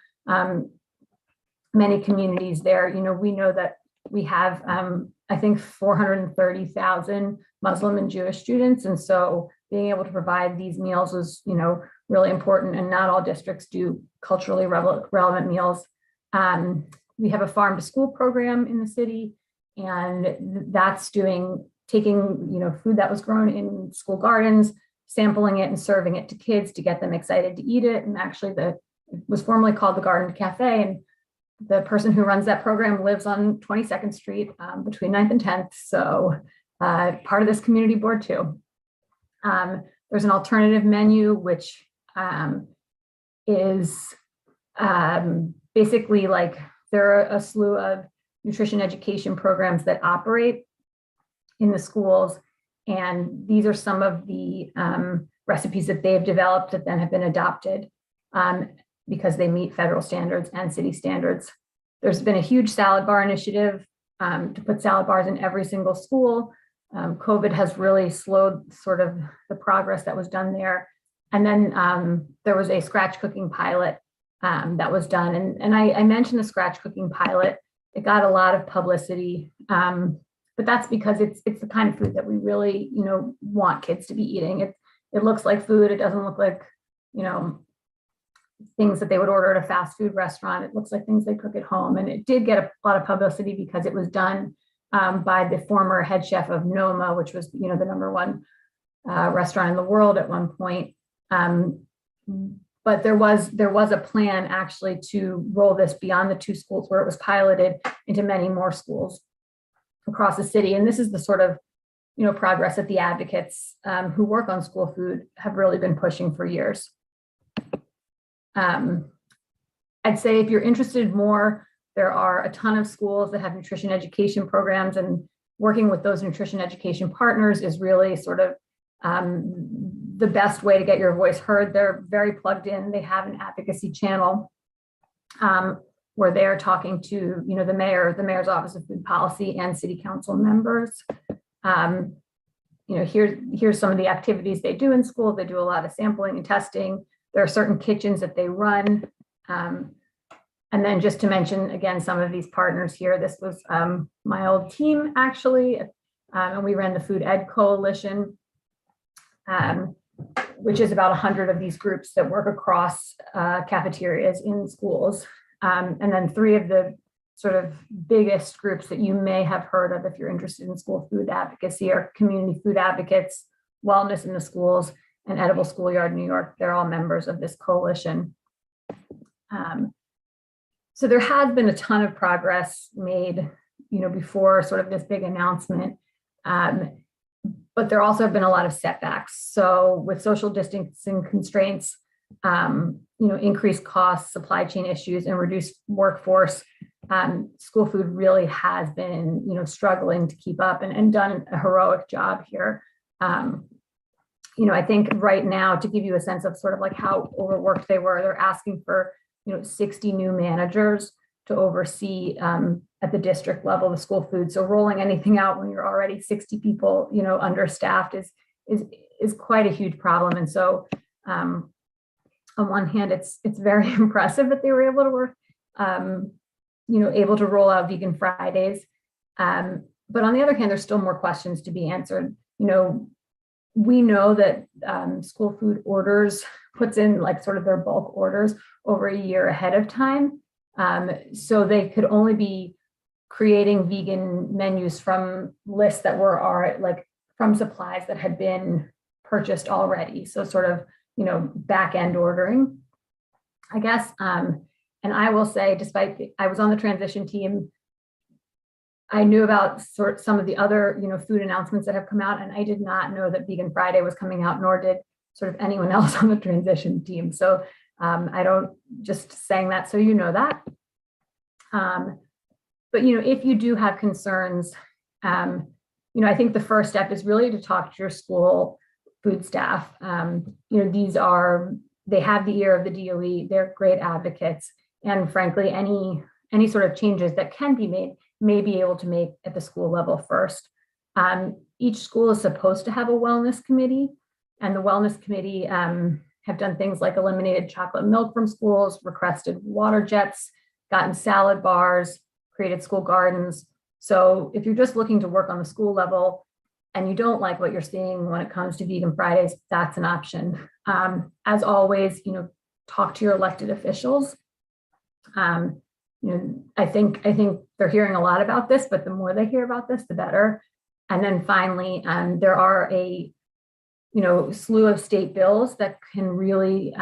many communities there. You know, we know that we have, I think, 430,000 Muslim and Jewish students. And so being able to provide these meals was, you know, really important. And not all districts do culturally relevant meals. We have a farm to school program in the city, and that's taking, you know, food that was grown in school gardens, sampling it and serving it to kids to get them excited to eat it. And actually it was formerly called the Garden Cafe, and the person who runs that program lives on 22nd Street between 9th and 10th. So part of this community board too. There's an alternative menu, which is basically like there are a slew of nutrition education programs that operate in the schools. And these are some of the recipes that they've developed that then have been adopted because they meet federal standards and city standards. There's been a huge salad bar initiative to put salad bars in every single school. COVID has really slowed sort of the progress that was done there. And then there was a scratch cooking pilot that was done. And I mentioned the scratch cooking pilot. It got a lot of publicity, but that's because it's the kind of food that we really, want kids to be eating. It looks like food. It doesn't look like, things that they would order at a fast food restaurant. It looks like things they cook at home. And it did get a lot of publicity because it was done by the former head chef of Noma, which was, the #1 restaurant in the world at one point. But there was a plan actually to roll this beyond the 2 schools where it was piloted into many more schools across the city. And this is the sort of, progress that the advocates who work on school food have really been pushing for years. I'd say if you're interested more, there are a ton of schools that have nutrition education programs, and working with those nutrition education partners is really sort of the best way to get your voice heard. They're very plugged in. They have an advocacy channel where they are talking to, the mayor's office of food policy and city council members. Here's some of the activities they do in schools. They do a lot of sampling and testing. There are certain kitchens that they run. And then just to mention, again, some of these partners here, this was my old team actually, and we ran the Food Ed Coalition, which is about 100 of these groups that work across cafeterias in schools. And then 3 of the sort of biggest groups that you may have heard of if you're interested in school food advocacy are Community Food Advocates, Wellness in the Schools, and Edible Schoolyard New York. They're all members of this coalition. So there has been a ton of progress made, before sort of this big announcement. But there also have been a lot of setbacks. So with social distancing constraints, increased costs, supply chain issues, and reduced workforce, school food really has been, struggling to keep up and done a heroic job here. I think right now, to give you a sense of sort of like how overworked they were, they're asking for, 60 new managers to oversee at the district level the school food. So rolling anything out when you're already 60 people, understaffed is quite a huge problem. And so on one hand, it's very impressive that they were able to work, able to roll out Vegan Fridays. But on the other hand, there's still more questions to be answered. We know that school food orders puts in like sort of their bulk orders over a year ahead of time. So they could only be creating vegan menus from lists that were from supplies that had been purchased already. So sort of, back end ordering, I guess. And I will say, I was on the transition team, I knew about some of the other, food announcements that have come out, and I did not know that Vegan Friday was coming out, nor did sort of anyone else on the transition team. So I don't, just saying that so you know that. But if you do have concerns, I think the first step is really to talk to your school food staff. They have the ear of the DOE. They're great advocates, and frankly, any sort of changes that can be made may be able to make at the school level first. Each school is supposed to have a wellness committee, and the wellness committee have done things like eliminated chocolate milk from schools, requested water jets, gotten salad bars, created school gardens. So if you're just looking to work on the school level and you don't like what you're seeing when it comes to Vegan Fridays, that's an option. As always, talk to your elected officials. I think they're hearing a lot about this, but the more they hear about this, the better. And then finally, there are a slew of state bills that can really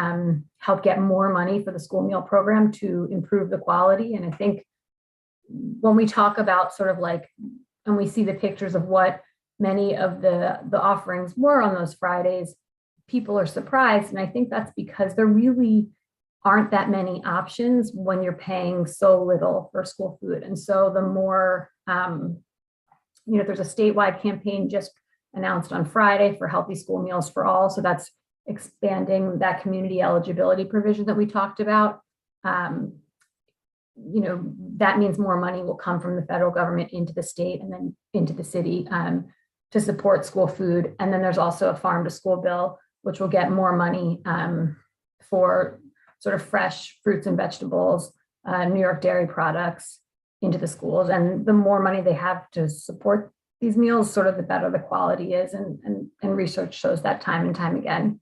help get more money for the school meal program to improve the quality. And I think when we talk about sort of like, and we see the pictures of what many of the offerings were on those Fridays, people are surprised. And I think that's because there really aren't that many options when you're paying so little for school food. And so the more, there's a statewide campaign just announced on Friday for Healthy School Meals for All. So that's expanding that community eligibility provision that we talked about. That means more money will come from the federal government into the state and then into the city to support school food. And then there's also a farm to school bill, which will get more money for sort of fresh fruits and vegetables, New York dairy products into the schools. And the more money they have to support these meals, sort of the better the quality is. And research shows that time and time again.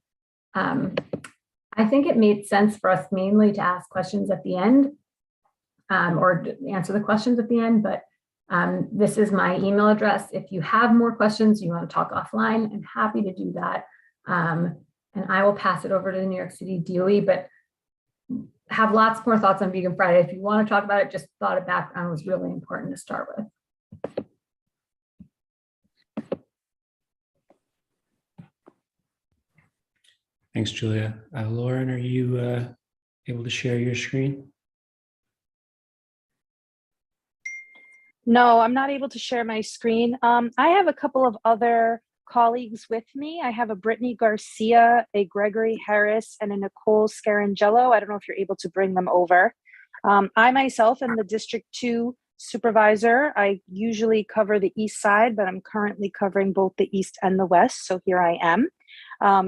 I think it made sense for us mainly to ask questions at the end or answer the questions at the end, but this is my email address. If you have more questions, you want to talk offline, I'm happy to do that. And I will pass it over to the New York City DOE, but have lots more thoughts on Vegan Friday. If you want to talk about it, just thought a background was really important to start with. Thanks, Julia. Lauren, are you able to share your screen? No, I'm not able to share my screen. I have a couple of other colleagues with me. I have a Brittany Garcia, a Gregory Harris, and a Nicole Scarangello. I don't know if you're able to bring them over. I myself am the District 2 supervisor. I usually cover the east side, but I'm currently covering both the east and the west, so here I am.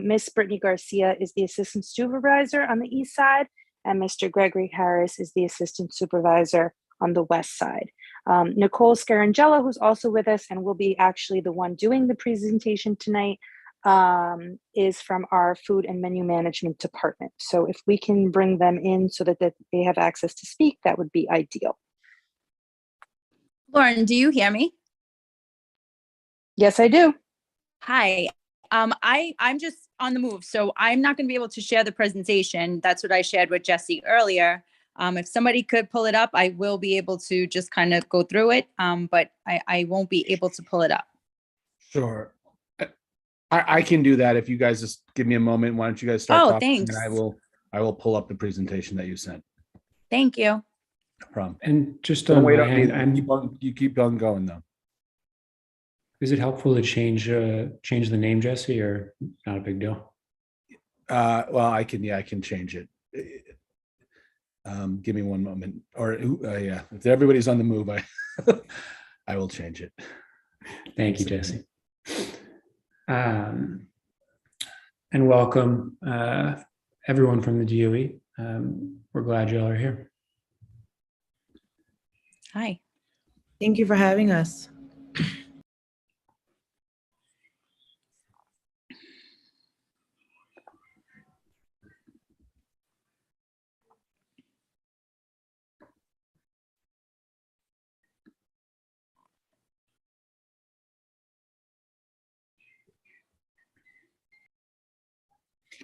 Miss Brittany Garcia is the assistant supervisor on the east side, and Mr. Gregory Harris is the assistant supervisor on the west side. Nicole Scarangello, who's also with us and will be actually the one doing the presentation tonight, is from our food and menu management department. So if we can bring them in so that they have access to speak, that would be ideal. Lauren, do you hear me? Yes, I do. Hi. I'm just on the move, so I'm not going to be able to share the presentation. That's what I shared with Jesse earlier. If somebody could pull it up, I will be able to just kind of go through it, but I won't be able to pull it up. Sure. I can do that if you guys just give me a moment. Why don't you guys start Oh, talking, thanks. and I will pull up the presentation that you sent. Thank you. No problem. And just Don't on wait my on me. end, You keep on going though. is it helpful to change the name, Jesse, or not a big deal? Well, I can change it. Give me one moment. Or yeah, if everybody's on the move, I will change it. Thank you, Jesse. And welcome everyone from the DOE. We're glad y'all are here. Hi. Thank you for having us.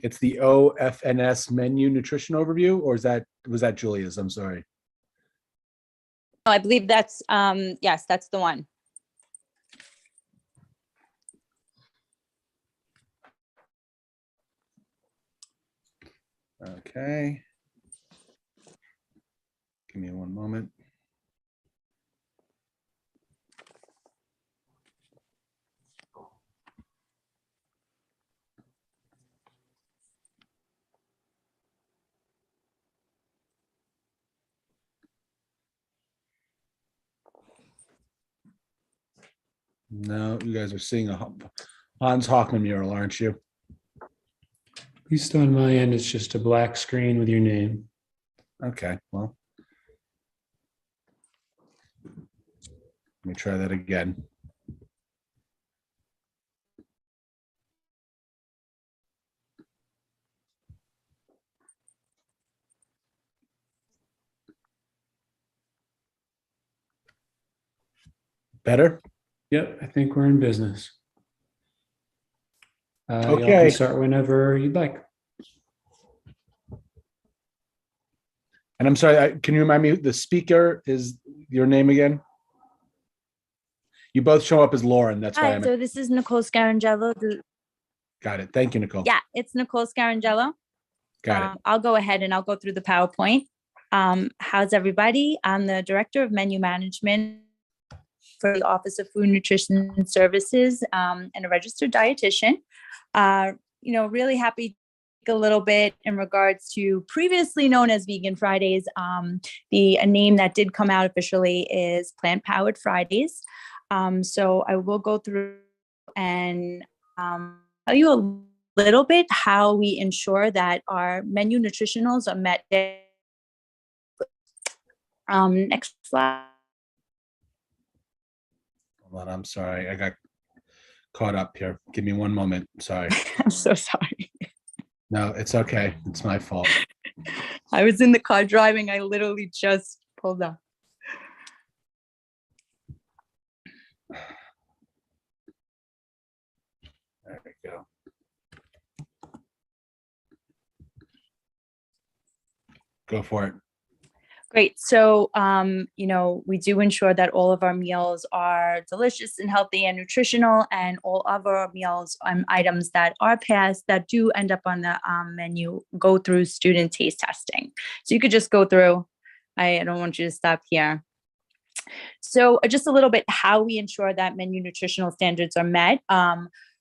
It's the OFNS menu nutrition overview, or was that Julia's? I'm sorry. Oh, I believe that's, yes, that's the one. Okay. Give me one moment. No, you guys are seeing a Hans Hoffman mural, aren't you? At least on my end, it's just a black screen with your name. Okay, well. Let me try that again. Better? Yep, I think we're in business. Y'all Okay. can start whenever you'd like. And I'm sorry, can you remind me, the speaker is your name again? You both show up as Lauren, that's why Hi, so this is Nicole Scarangello. Got it. Thank you, Nicole. Yeah, it's Nicole Scarangello. Got it. I'll go ahead and I'll go through the PowerPoint. How's everybody? I'm the Director of Menu Management for the Office of Food, Nutrition and Services, and a registered dietitian. Really happy to talk a little bit in regards to previously known as Vegan Fridays. A name that did come out officially is PlantPowered Fridays. So I will go through and tell you a little bit how we ensure that our menu nutritionals are met. Next slide. Hold on, I'm sorry. I got caught up here. Give me one moment. Sorry. I'm so sorry. No, it's okay. It's my fault. I was in the car driving. I literally just pulled up. There we go. Go for it. Great. So, we do ensure that all of our meals are delicious and healthy and nutritional, and all of our meals items that are passed that do end up on the menu go through student taste testing. So you could just go through. I don't want you to stop here. So just a little bit how we ensure that menu nutritional standards are met.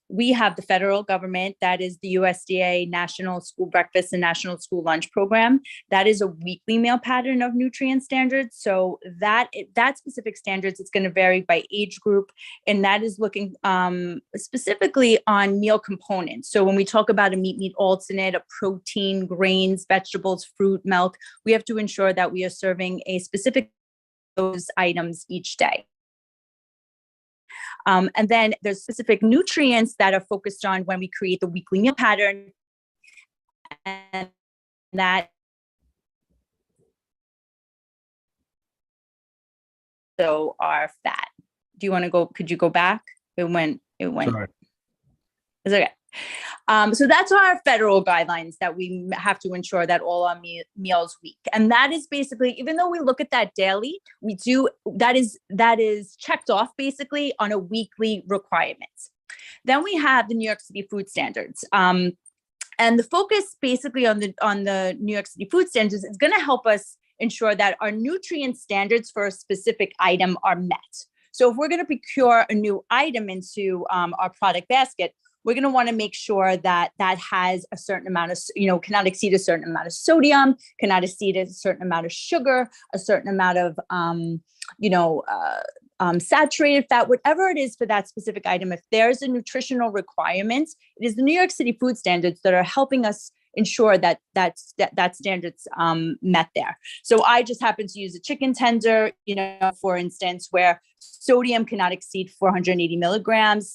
We have the federal government, that is the USDA National School Breakfast and National School Lunch Program. That is a weekly meal pattern of nutrient standards. So that specific standards, it's going to vary by age group, and that is looking specifically on meal components. So when we talk about a meat alternate, a protein, grains, vegetables, fruit, milk, we have to ensure that we are serving a specific those items each day. And then there's specific nutrients that are focused on when we create the weekly meal pattern. And that so our fat. Do you want to go? Could you go back? It went. Sorry. It's okay. So that's our federal guidelines that we have to ensure that all our meals week. And that is basically, even though we look at that daily, that is checked off basically on a weekly requirement. Then we have the New York City Food Standards. And the focus basically on the New York City Food Standards is going to help us ensure that our nutrient standards for a specific item are met. So if we're going to procure a new item into our product basket, we're going to want to make sure that that has a certain amount of, cannot exceed a certain amount of sodium, cannot exceed a certain amount of sugar, a certain amount of, saturated fat, whatever it is for that specific item. If there's a nutritional requirement, it is the New York City Food Standards that are helping us ensure that standards met there. So I just happen to use a chicken tender, for instance, where sodium cannot exceed 480 milligrams,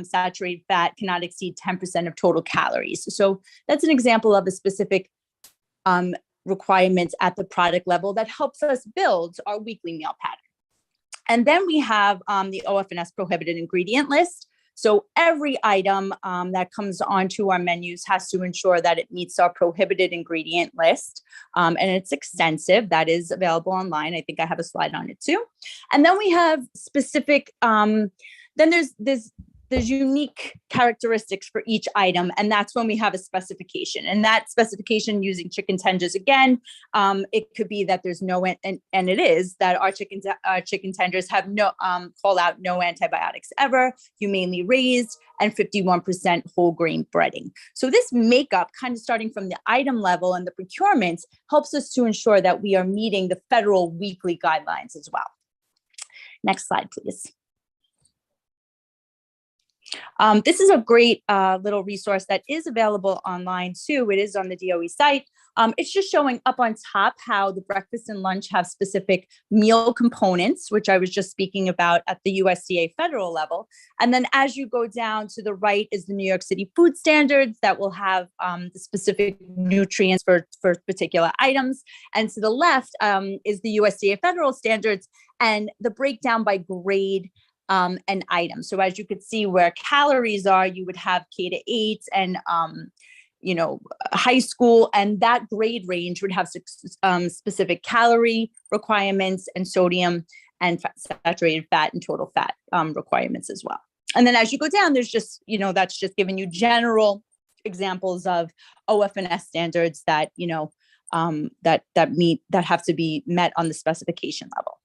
saturated fat cannot exceed 10% of total calories. So that's an example of a specific requirement at the product level that helps us build our weekly meal pattern. And then we have the OFNS prohibited ingredient list. So every item that comes onto our menus has to ensure that it meets our prohibited ingredient list. And it's extensive. That is available online. I think I have a slide on it too. And then we have specific, then there's unique characteristics for each item. And that's when we have a specification. And that specification using chicken tenders, again, it could be that there's no, and it is that our chicken tenders have no, call out no antibiotics ever, humanely raised, and 51% whole grain breading. So this makeup, kind of starting from the item level and the procurement, helps us to ensure that we are meeting the federal weekly guidelines as well. Next slide, please. This is a great little resource that is available online too. It is on the DOE site. It's just showing up on top how the breakfast and lunch have specific meal components, which I was just speaking about at the USDA federal level. And then as you go down to the right is the New York City Food Standards that will have the specific nutrients for particular items. And to the left is the USDA federal standards and the breakdown by grade and items. So as you could see where calories are, you would have K-8 and, high school, and that grade range would have specific calorie requirements and sodium and saturated fat and total fat requirements as well. And then as you go down, there's just, that's just giving you general examples of OFNS standards that, that have to be met on the specification level.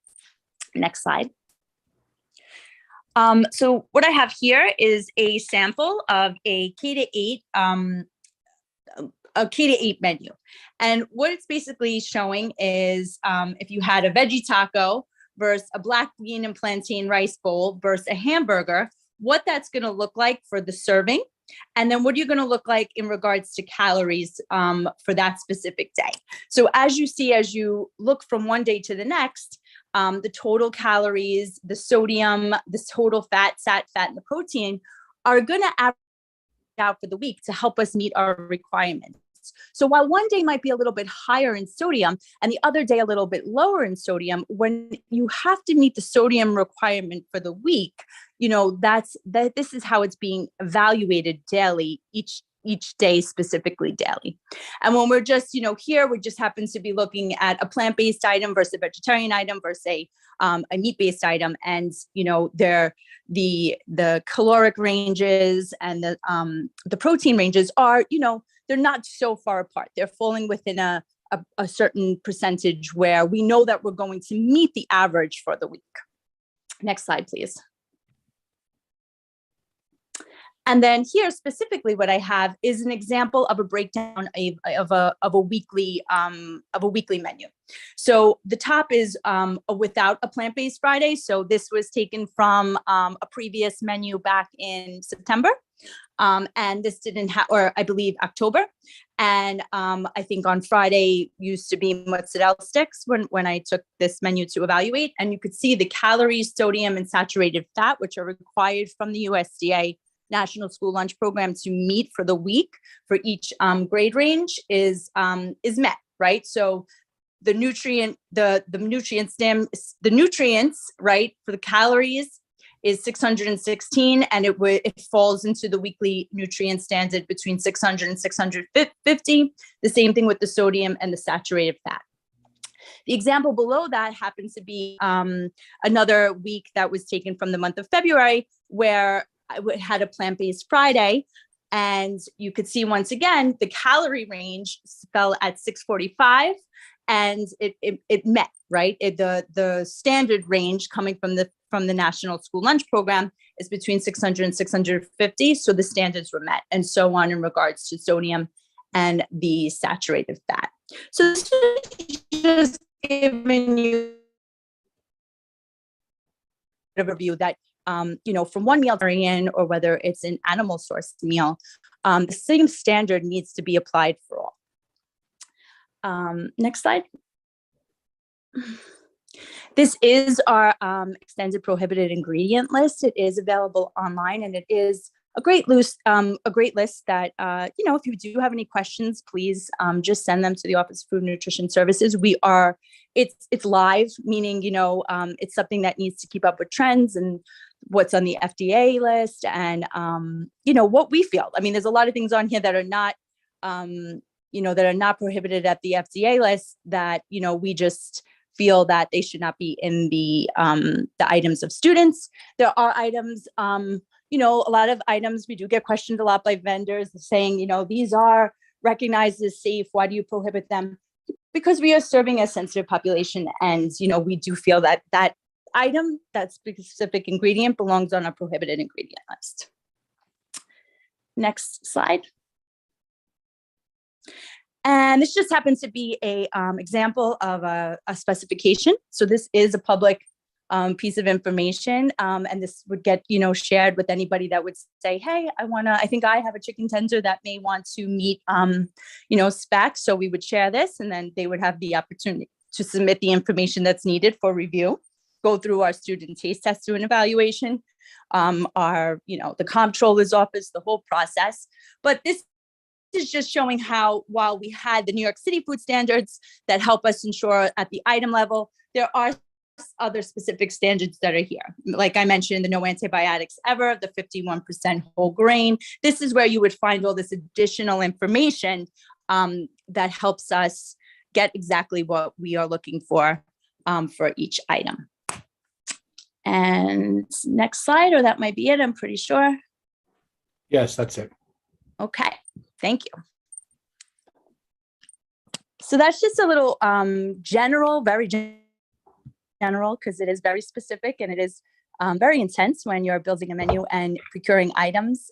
Next slide. So what I have here is a sample of a K-8 menu. And what it's basically showing is if you had a veggie taco versus a black bean and plantain rice bowl versus a hamburger, what that's going to look like for the serving. And then what you're going to look like in regards to calories for that specific day. So as you see, as you look from one day to the next, the total calories, the sodium, the total fat, and the protein are going to average out for the week to help us meet our requirements. So while one day might be a little bit higher in sodium and the other day a little bit lower in sodium, when you have to meet the sodium requirement for the week, this is how it's being evaluated daily, each day, specifically daily. And when we're just, here, we just happen to be looking at a plant-based item versus a vegetarian item versus a meat-based item. And, the caloric ranges and the protein ranges are, they're not so far apart. They're falling within a certain percentage where we know that we're going to meet the average for the week. Next slide, please. And then here specifically, what I have is an example of a breakdown of a weekly menu. So the top is without a plant-based Friday. So this was taken from a previous menu back in September. And this didn't have, or I believe October. And I think on Friday used to be mozzarella sticks when I took this menu to evaluate. And you could see the calories, sodium, and saturated fat, which are required from the USDA National School Lunch Program to meet for the week for each grade range is met, right? So the nutrients, right, for the calories is 616, and it falls into the weekly nutrient standard between 600 and 650. The same thing with the sodium and the saturated fat. The example below that happens to be another week that was taken from the month of February, where I had a plant-based Friday, and you could see once again the calorie range fell at 645, and it met, right? The standard range coming from the National School Lunch Program is between 600 and 650, so the standards were met, and so on in regards to sodium and the saturated fat. So this is just giving you a review that from one meal in, or whether it's an animal source meal, the same standard needs to be applied for all. Next slide. This is our extended prohibited ingredient list. It is available online, and it is a great list that, if you do have any questions, please just send them to the Office of Food and Nutrition Services. It's live, meaning, it's something that needs to keep up with trends and what's on the FDA list and, what we feel. I mean, there's a lot of things on here that are not, that are not prohibited at the FDA list that, we just feel that they should not be in the items of students. There are items, a lot of items, we do get questioned a lot by vendors saying, these are recognized as safe. Why do you prohibit them? Because we are serving a sensitive population, and, we do feel that that item, that specific ingredient, belongs on a prohibited ingredient list. Next slide. And this just happens to be a example of a specification. So this is a public piece of information, and this would get shared with anybody that would say, hey, I think I have a chicken tender that may want to meet specs. So we would share this, and then they would have the opportunity to submit the information that's needed for review, go through our student taste test and evaluation, the comptroller's office, the whole process. But this is just showing how, while we had the New York City food standards that help us ensure at the item level, there are other specific standards that are here. Like I mentioned, the no antibiotics ever, the 51% whole grain. This is where you would find all this additional information that helps us get exactly what we are looking for each item. And next slide, or that might be it, I'm pretty sure. Yes, that's it. Okay, thank you. So that's just a little very general, because it is very specific, and it is very intense when you're building a menu and procuring items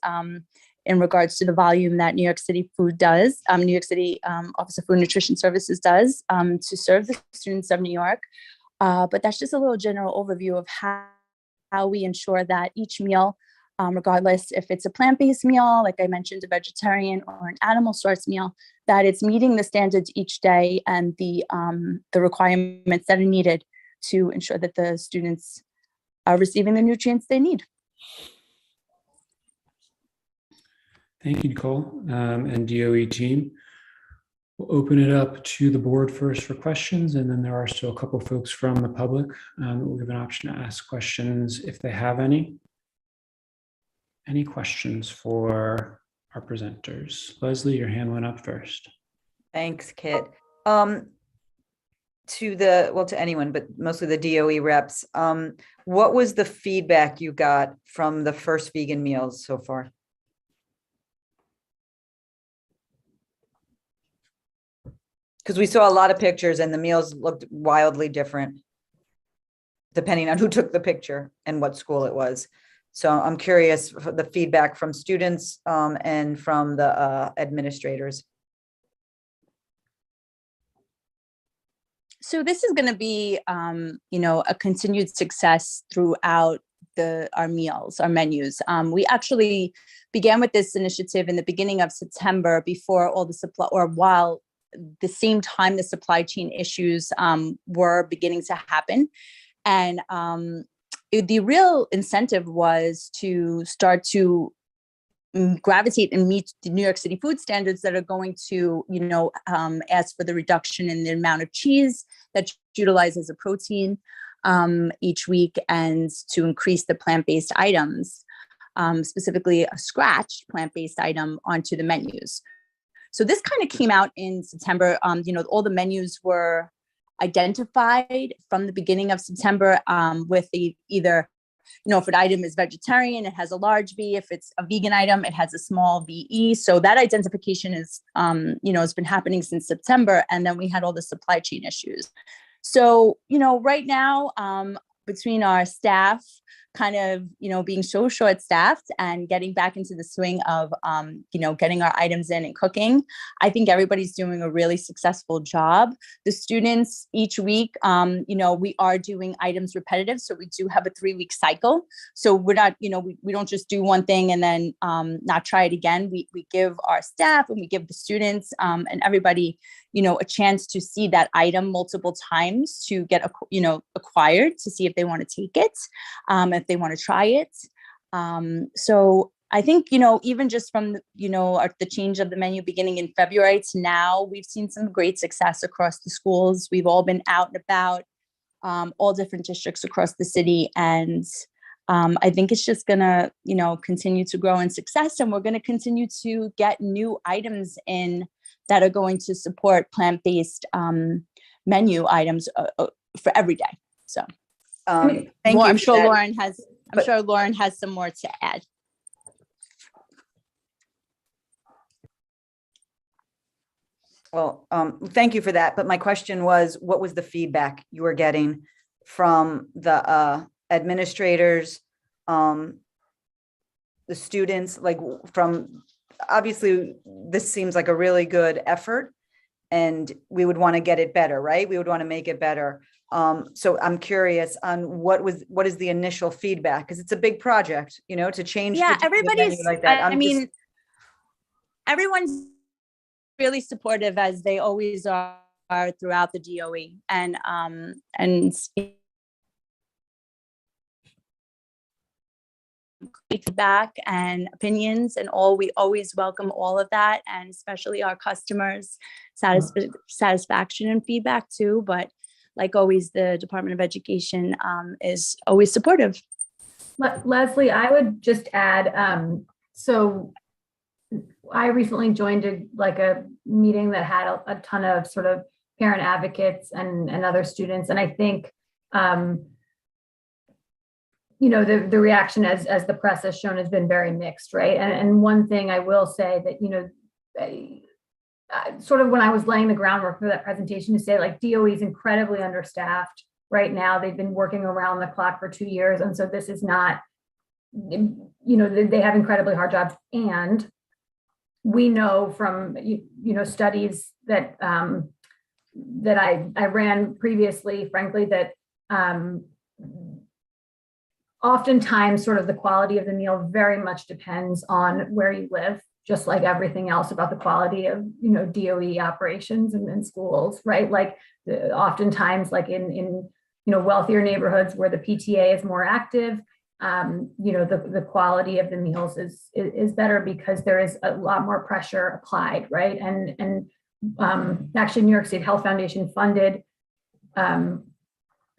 in regards to the volume that New York City Food does, New York City Office of Food and Nutrition Services does to serve the students of New York. But that's just a little general overview of how we ensure that each meal, regardless if it's a plant-based meal, like I mentioned, a vegetarian or an animal source meal, that it's meeting the standards each day and the requirements that are needed to ensure that the students are receiving the nutrients they need. Thank you, Nicole, and DOE team. We'll open it up to the board first for questions, and then there are still a couple folks from the public. We'll give an option to ask questions if they have any. Any questions for our presenters? Leslie, your hand went up first. Thanks, Kit. To anyone, but mostly the DOE reps, what was the feedback you got from the first vegan meals so far? Because we saw a lot of pictures and the meals looked wildly different depending on who took the picture and what school it was. So I'm curious for the feedback from students and from the administrators. So this is going to be, a continued success throughout our meals, our menus. We actually began with this initiative in the beginning of September before all the supply, or while the same time the supply chain issues were beginning to happen. And the real incentive was to start to gravitate and meet the New York City food standards that are going to, ask for the reduction in the amount of cheese that's utilized as a protein each week, and to increase the plant-based items, specifically a scratched plant-based item onto the menus. So this kind of came out in September. All the menus were identified from the beginning of September with either, if an item is vegetarian, it has a large V. If it's a vegan item, it has a small VE. So that identification is, has been happening since September. And then we had all the supply chain issues. So, right now, between our staff kind of, being so short-staffed and getting back into the swing of, getting our items in and cooking, I think everybody's doing a really successful job. The students each week, we are doing items repetitive. So we do have a 3-week cycle. So we're not, we don't just do one thing and then not try it again. We give our staff and we give the students and everybody, a chance to see that item multiple times to get, acquired, to see if they want to take it, if they want to try it. So I think, even just from, the change of the menu beginning in February to now, we've seen some great success across the schools. We've all been out and about, all different districts across the city. And I think it's just going to, continue to grow in success. And we're going to continue to get new items in that are going to support plant-based menu items for every day. So thank you. I'm sure Lauren has some more to add. Well, thank you for that. But my question was, what was the feedback you were getting from the administrators, the students, obviously this seems like a really good effort and we would want to get it better, right? We would want to make it better. So I'm curious on what is the initial feedback? Because it's a big project, to change. Yeah, everybody's like that. Everyone's really supportive, as they always are throughout the DOE, and feedback and opinions and all. We always welcome all of that, and especially our customers' satisfaction and feedback too. But like always, the Department of Education is always supportive. Leslie, I would just add, so I recently joined a meeting that had a ton of sort of parent advocates and other students. And I think, the reaction as the press has shown has been very mixed, right? And one thing I will say that, sort of when I was laying the groundwork for that presentation, to say DOE is incredibly understaffed. right now. They've been working around the clock for 2 years. And so this is not, they have incredibly hard jobs. And we know from, studies that, that I ran previously, frankly, that oftentimes sort of the quality of the meal very much depends on where you live, just like everything else about the quality of, DOE operations and schools, right? Like oftentimes like in wealthier neighborhoods where the PTA is more active, the quality of the meals is better because there is a lot more pressure applied, right? And actually New York State Health Foundation funded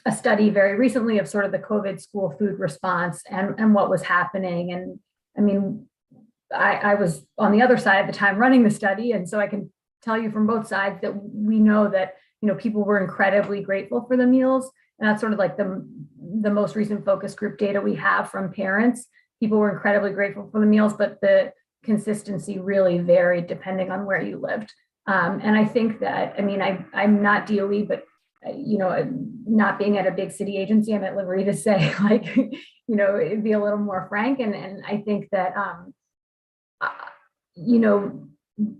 a study very recently of sort of the COVID school food response and what was happening. And I mean, I was on the other side at the time running the study. And so I can tell you from both sides that we know that, people were incredibly grateful for the meals. And that's sort of like the most recent focus group data we have from parents. People were incredibly grateful for the meals, but the consistency really varied depending on where you lived. And I think that, I'm not DOE, but not being at a big city agency, I'm at liberty to say, like, it'd be a little more frank. And I think that,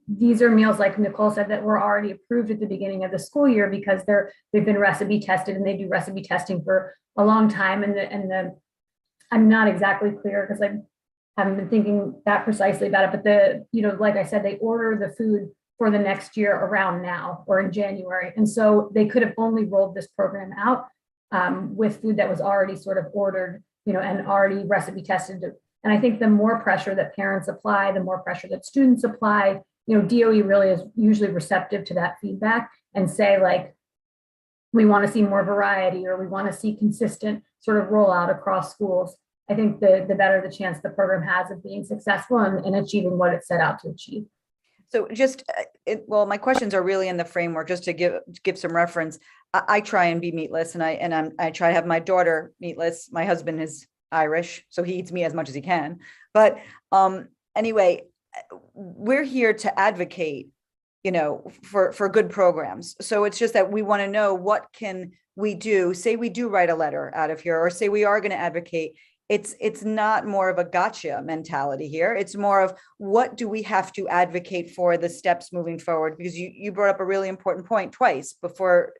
these are meals, like Nicole said, that were already approved at the beginning of the school year because they've been recipe tested, and they do recipe testing for a long time. And I'm not exactly clear because I haven't been thinking that precisely about it, but like I said, they order the food for the next year around now or in January. And so they could have only rolled this program out with food that was already sort of ordered, and already recipe tested. And I think the more pressure that parents apply, the more pressure that students apply, DOE really is usually receptive to that feedback and say, like, we want to see more variety, or we want to see consistent sort of rollout across schools. I think the better the chance the program has of being successful and achieving what it set out to achieve. So just, my questions are really in the framework, just to give some reference. I try and be meatless, and I try to have my daughter meatless. My husband is Irish, so he eats meat as much as he can. But anyway, we're here to advocate, for good programs. So it's just that we want to know, what can we do? Say we do write a letter out of here, or say we are going to advocate. It's not more of a gotcha mentality here. It's more of, what do we have to advocate for, the steps moving forward? Because you brought up a really important point twice before,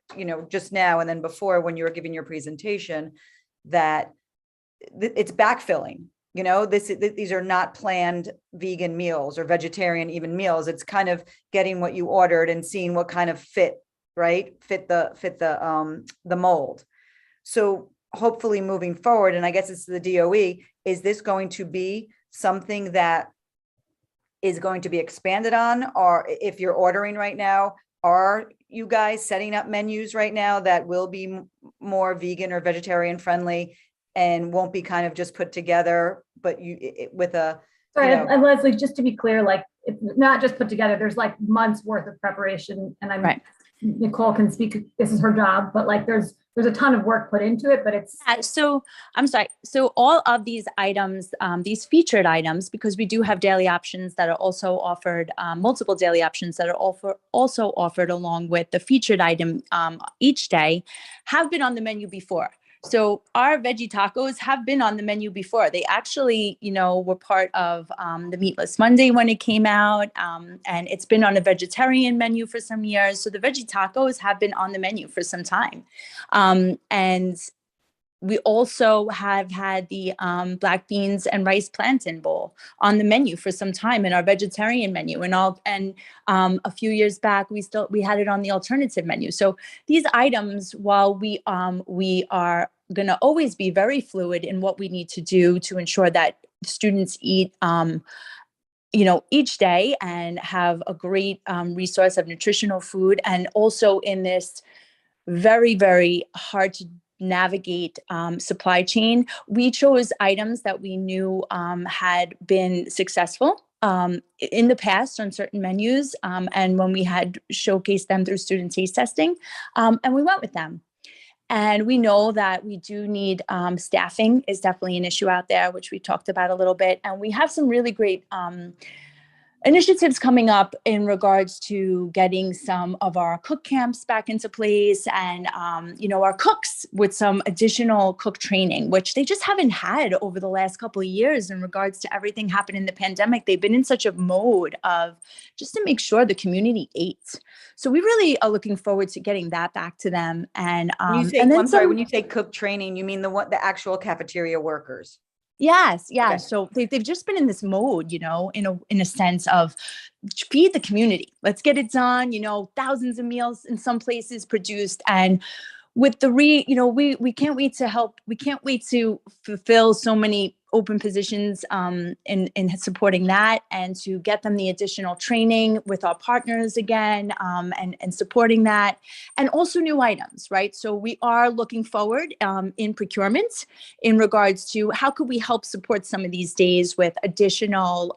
just now, and then before when you were giving your presentation, that it's backfilling. These are not planned vegan meals or vegetarian even meals. It's kind of getting what you ordered and seeing what kind of fit the mold. So hopefully moving forward, and I guess it's the DOE, is this going to be something that is going to be expanded on? Or if you're ordering right now, are you guys setting up menus right now that will be more vegan or vegetarian friendly and won't be kind of just put together, but with a... Sorry, and Leslie, just to be clear, like, it's not just put together, there's like months worth of preparation, and right. Nicole can speak, this is her job, but like there's a ton of work put into it, but it's... So I'm sorry. So all of these items, these featured items, because we do have daily options that are also offered, multiple daily options that are also offered along with the featured item each day, have been on the menu before. So our veggie tacos have been on the menu before. They actually, were part of the Meatless Monday when it came out, and it's been on a vegetarian menu for some years. So the veggie tacos have been on the menu for some time. And we also have had the black beans and rice plantain bowl on the menu for some time in our vegetarian menu, and a few years back we had it on the alternative menu. So these items, while we are going to always be very fluid in what we need to do to ensure that students eat each day and have a great resource of nutritional food, and also in this very, very hard to navigate supply chain, we chose items that we knew had been successful in the past on certain menus, and when we had showcased them through student taste testing, and we went with them. And we know that we do need staffing is definitely an issue out there, which we talked about a little bit, and we have some really great initiatives coming up in regards to getting some of our cook camps back into place and, our cooks with some additional cook training, which they just haven't had over the last couple of years in regards to everything happened in the pandemic. They've been in such a mode of just to make sure the community ate. So we really are looking forward to getting that back to them. And, I'm sorry, when you say cook training, you mean the actual cafeteria workers? Yes, yeah. Okay. So they've just been in this mode, in a sense of feed the community. Let's get it done. Thousands of meals in some places produced, and with the we can't wait to help. We can't wait to fulfill so many open positions in supporting that, and to get them the additional training with our partners again, and supporting that, and also new items, right? So we are looking forward in procurement in regards to how could we help support some of these days with additional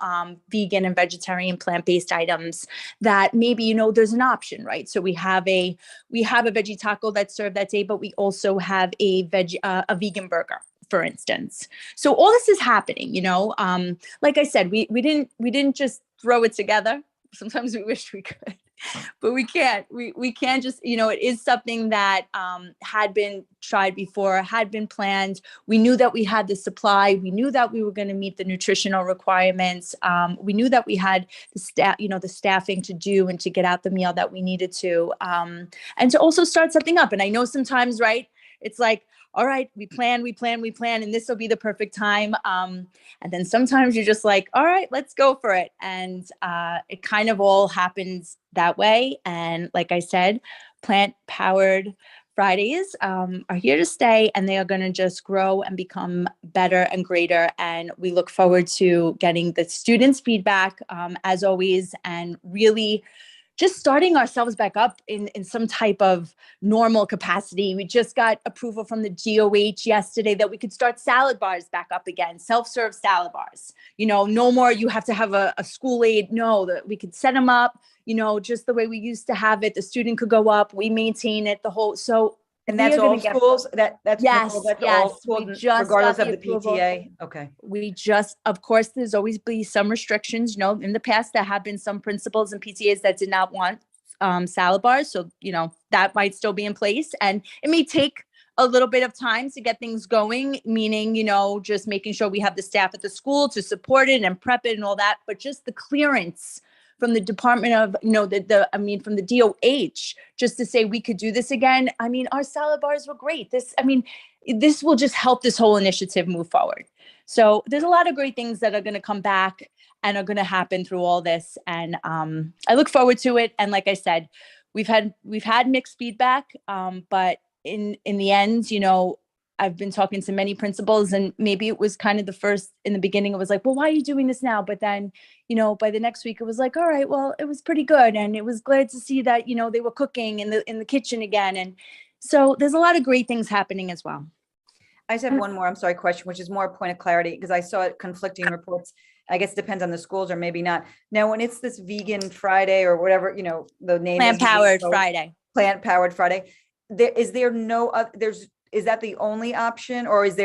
vegan and vegetarian plant-based items that maybe, there's an option, right? So we have a veggie taco that's served that day, but we also have a vegan burger, for instance. So all this is happening, like I said, we didn't just throw it together. Sometimes we wish we could, but we can't. We can't just, it is something that had been tried before, had been planned. We knew that we had the supply. We knew that we were going to meet the nutritional requirements. We knew that we had the staffing to do and to get out the meal that we needed to, and to also start something up. And I know sometimes, right, it's like, all right, we plan, and this will be the perfect time. And then sometimes you're just like, all right, let's go for it. And it kind of all happens that way. And like I said, PlantPowered Fridays are here to stay, and they are going to just grow and become better and greater. And we look forward to getting the students' feedback, as always, and really just starting ourselves back up in some type of normal capacity. We just got approval from the DOH yesterday that we could start salad bars back up again, self-serve salad bars. No more you have to have a school aid. No, that we could set them up, just the way we used to have it. The student could go up, we maintain it, the whole, so. And that's all schools? That's yes, all schools, we just regardless got of the approval. PTA? Okay. Of course, there's always be some restrictions, in the past there have been some principals and PTAs that did not want salad bars. So, that might still be in place, and it may take a little bit of time to get things going, meaning, just making sure we have the staff at the school to support it and prep it and all that, but just the clearance from the Department of, from the DOH, just to say we could do this again. Our salad bars were great. This will just help this whole initiative move forward. So there's a lot of great things that are going to come back and are going to happen through all this. And I look forward to it. And like I said, we've had mixed feedback, but in the end, I've been talking to many principals, and maybe it was kind of the first in the beginning, it was like, well, why are you doing this now? But then, by the next week it was like, all right, well, it was pretty good. And it was glad to see that, they were cooking in the kitchen again. And so there's a lot of great things happening as well. I just have one more, question, which is more a point of clarity, because I saw conflicting reports. I guess it depends on the schools or maybe not. Now, when it's this vegan Friday or whatever, the name PlantPowered Friday. PlantPowered Friday. Is that the only option, or is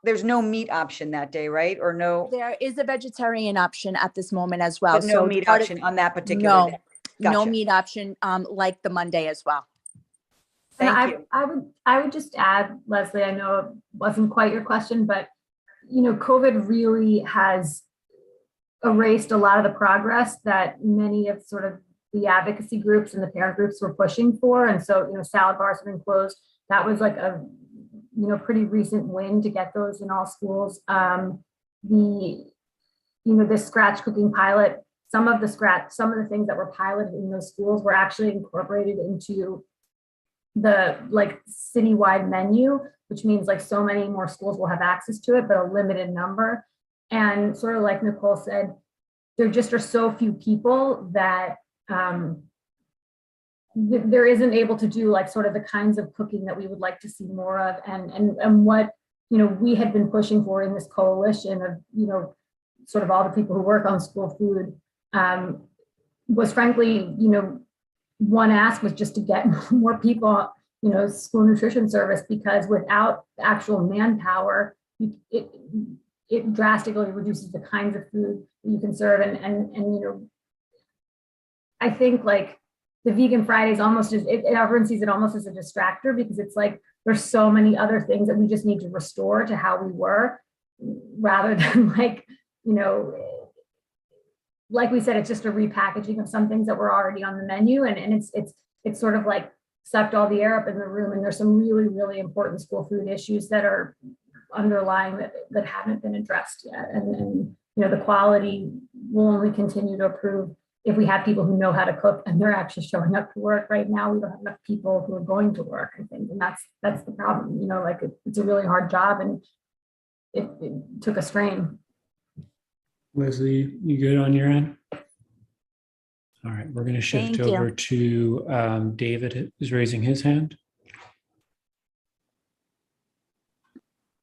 there's no meat option that day, right? Or no? There is a vegetarian option at this moment as well. But no meat option on that particular day. No meat option, like the Monday as well. Thank you. I would just add, Leslie, I know it wasn't quite your question, but COVID really has erased a lot of the progress that many of sort of the advocacy groups and the parent groups were pushing for. And so, salad bars have been closed. That was like a, pretty recent win to get those in all schools. The scratch cooking pilot, some of the things that were piloted in those schools were actually incorporated into the citywide menu, which means so many more schools will have access to it, but a limited number. And sort of like Nicole said, there just are so few people that there isn't able to do sort of the kinds of cooking that we would like to see more of, and what we had been pushing for in this coalition of sort of all the people who work on school food was frankly one ask was just to get more people school nutrition service, because without actual manpower, it drastically reduces the kinds of food that you can serve. And you know, I think like the vegan Fridays almost is, everyone sees it almost as a distractor, because it's like, there's so many other things that we just need to restore to how we were, rather than like, you know, like we said, it's just a repackaging of some things that were already on the menu. And it's sort of like sucked all the air up in the room. And there's some really, really important school food issues that are underlying that haven't been addressed yet. And you know, the quality will only continue to improve if we have people who know how to cook and they're actually showing up to work. Right now, we don't have enough people who are going to work, I think. And that's the problem. You know, like it's a really hard job, and it took a strain. Leslie, you good on your end? All right, we're going to shift over to David is raising his hand.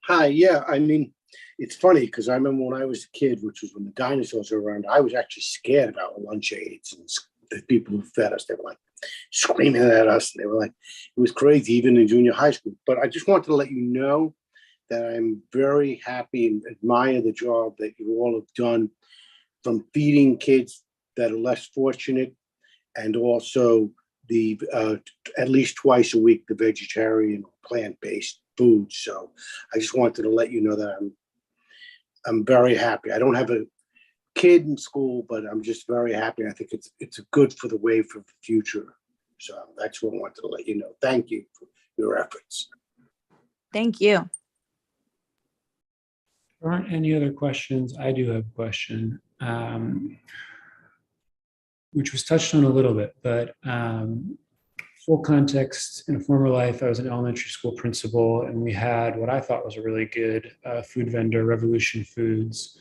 Hi, yeah, I mean, it's funny because I remember when I was a kid, which was when the dinosaurs were around, I was actually scared about lunch aides and the people who fed us. They were like screaming at us. And they were like, it was crazy, even in junior high school. But I just wanted to let you know that I'm very happy and admire the job that you all have done, from feeding kids that are less fortunate, and also the at least twice a week, the vegetarian or plant-based food. So I just wanted to let you know that I'm very happy. I don't have a kid in school, but I'm just very happy. I think it's good for the way for the future. So that's what I wanted to let you know. Thank you for your efforts. Thank you. There aren't any other questions. I do have a question, which was touched on a little bit, but full context, in a former life, I was an elementary school principal, and we had what I thought was a really good food vendor, Revolution Foods.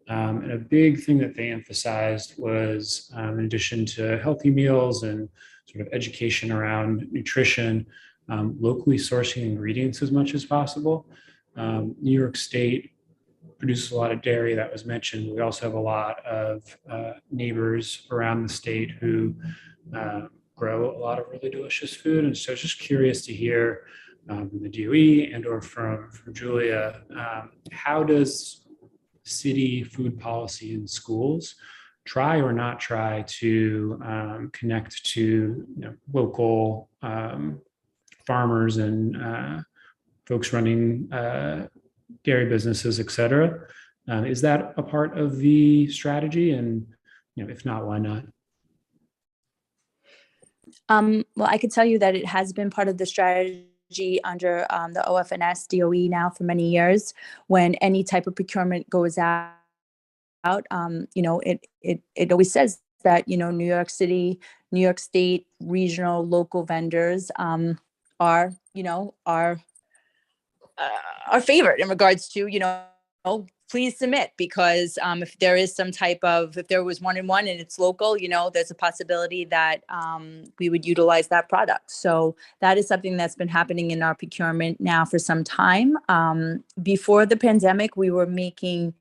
And a big thing that they emphasized was, in addition to healthy meals and sort of education around nutrition, locally sourcing ingredients as much as possible. New York State produces a lot of dairy, that was mentioned. We also have a lot of neighbors around the state who grow a lot of really delicious food. And so just curious to hear from the DOE and or from Julia, how does city food policy in schools try or not try to connect to local farmers and folks running dairy businesses, et cetera? Is that a part of the strategy? And if not, why not? Well, I could tell you that it has been part of the strategy under the OFNS DOE now for many years. When any type of procurement goes out, it always says that New York City, New York State, regional, local vendors are favored in regards to please submit, because if there is some type of, if there was 1-in-1 and it's local, there's a possibility that we would utilize that product. So that is something that's been happening in our procurement now for some time. Before the pandemic, we were making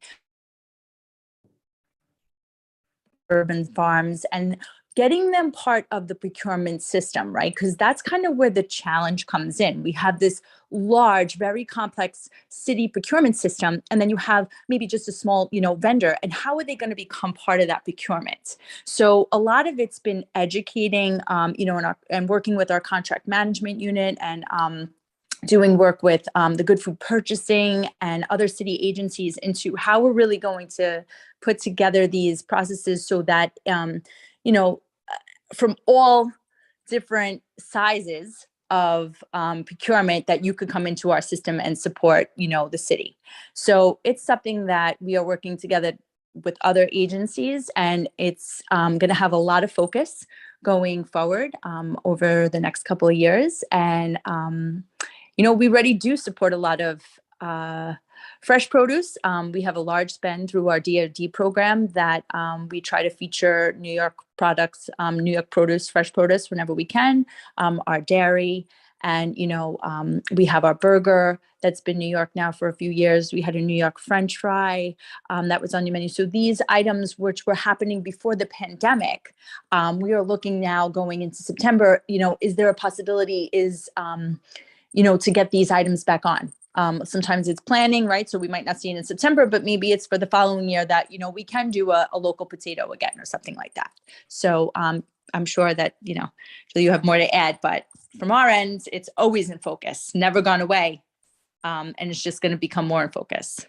urban farms and getting them part of the procurement system, right? Because that's kind of where the challenge comes in. We have this large, very complex city procurement system, and then you have maybe just a small, vendor, and how are they going to become part of that procurement? So a lot of it's been educating, and working with our contract management unit and doing work with the Good Food Purchasing and other city agencies into how we're really going to put together these processes so that from all different sizes of procurement, that you could come into our system and support, the city. So it's something that we are working together with other agencies, and it's going to have a lot of focus going forward over the next couple of years. And, we already do support a lot of fresh produce. We have a large spend through our DoD program that we try to feature New York products, New York produce, fresh produce whenever we can, our dairy. And, we have our burger that's been New York now for a few years. We had a New York French fry that was on the menu. So these items, which were happening before the pandemic, we are looking now going into September, is there a possibility to get these items back on? Sometimes it's planning, right? So we might not see it in September, but maybe it's for the following year that, we can do a local potato again or something like that. So I'm sure that, you have more to add, but from our end, it's always in focus, never gone away. And it's just going to become more in focus.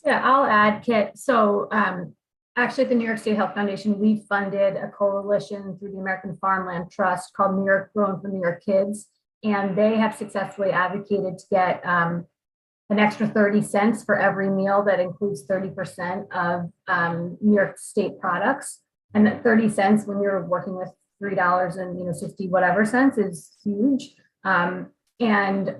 Yeah, I'll add, Kit. So actually at the New York State Health Foundation, we funded a coalition through the American Farmland Trust called New York Grown for New York Kids. And they have successfully advocated to get an extra 30 cents for every meal that includes 30% of New York State products. And that 30 cents when you're working with $3 and 60 whatever cents is huge. And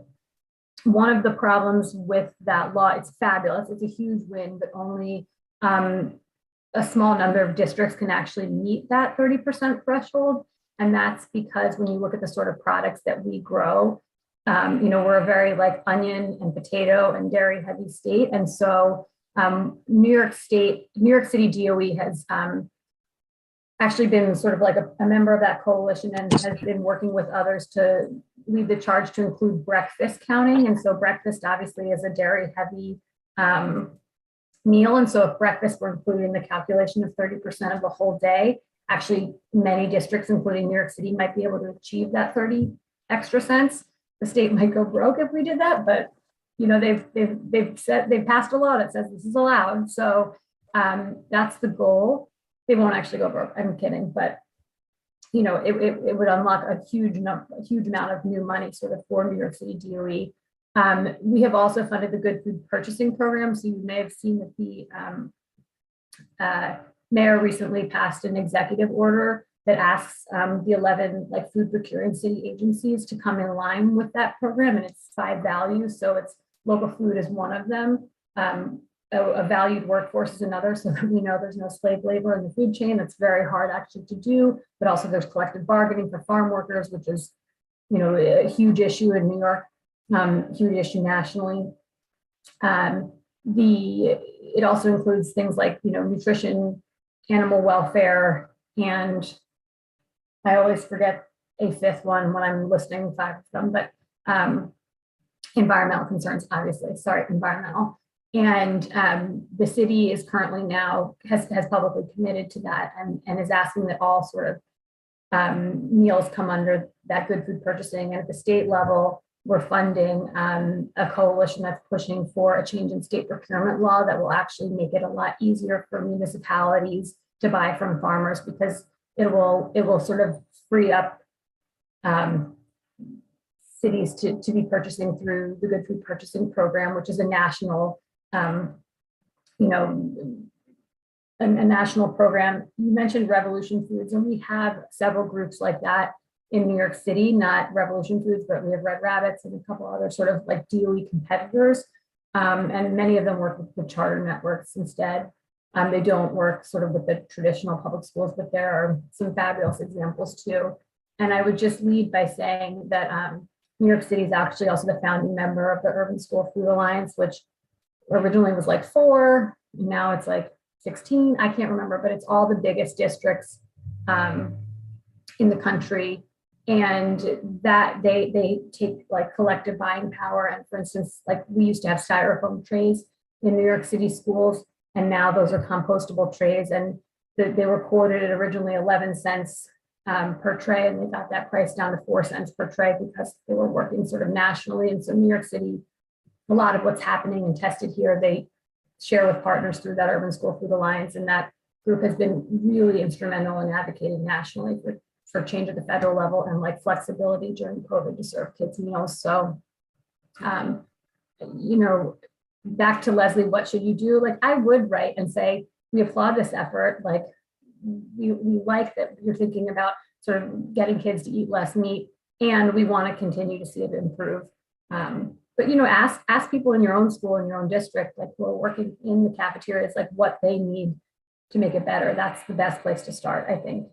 one of the problems with that law, it's fabulous. It's a huge win, but only a small number of districts can actually meet that 30% threshold. And that's because when you look at the sort of products that we grow, we're a very like onion and potato and dairy heavy state. And so New York City DOE has actually been sort of like a member of that coalition and has been working with others to lead the charge to include breakfast counting. And so breakfast obviously is a dairy heavy meal. And so if breakfast were included in the calculation of 30% of the whole day, actually many districts, including New York City, might be able to achieve that 30 extra cents. The state might go broke if we did that, but they've passed a law that says this is allowed. So that's the goal. They won't actually go broke. I'm kidding, but it would unlock a huge amount of new money sort of for New York City DOE. We have also funded the Good Food Purchasing Program. So you may have seen that the mayor recently passed an executive order that asks the 11 food procuring city agencies to come in line with that program, and it's 5 values. So it's local food is one of them. A valued workforce is another, so that we know there's no slave labor in the food chain. That's very hard actually to do, but also there's collective bargaining for farm workers, which is a huge issue in New York, huge issue nationally. It also includes things like nutrition, animal welfare, and I always forget a fifth one when I'm listing 5 of them, but environmental concerns, obviously. Sorry, environmental. And the city is currently now has publicly committed to that and is asking that all sort of meals come under that good food purchasing. And at the state level, we're funding a coalition that's pushing for a change in state procurement law that will actually make it a lot easier for municipalities to buy from farmers, because it will sort of free up cities to be purchasing through the Good Food Purchasing Program, which is a national a national program. You mentioned Revolution Foods, and we have several groups like that in New York City, not Revolution Foods, but we have Red Rabbits and a couple other sort of like DOE competitors. And many of them work with the charter networks instead. They don't work sort of with the traditional public schools, but there are some fabulous examples too. And I would just lead by saying that New York City is actually also the founding member of the Urban School Food Alliance, which originally was like 4, now it's like 16, I can't remember, but it's all the biggest districts in the country. And that they take like collective buying power. And for instance, like we used to have styrofoam trays in New York City schools, and now those are compostable trays. And they were quoted at originally 11 cents per tray, and they got that price down to 4 cents per tray because they were working sort of nationally. And so New York City, a lot of what's happening and tested here, they share with partners through that Urban School Food Alliance. And that group has been really instrumental in advocating nationally for change at the federal level and like flexibility during COVID to serve kids meals. So, back to Leslie, what should you do? Like I would write and say, we applaud this effort. Like we like that you're thinking about sort of getting kids to eat less meat, and we want to continue to see it improve. But ask people in your own school, in your own district, like who are working in the cafeterias, like what they need to make it better. That's the best place to start, I think.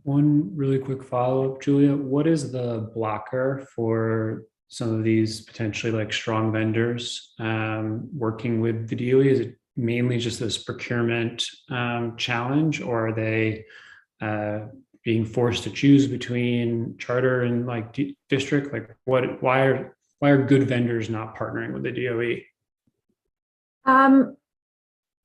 One really quick follow-up, Julia, what is the blocker for some of these potentially like strong vendors working with the DOE? Is it mainly just this procurement challenge, or are they being forced to choose between charter and like district? Like why are why are good vendors not partnering with the DOE?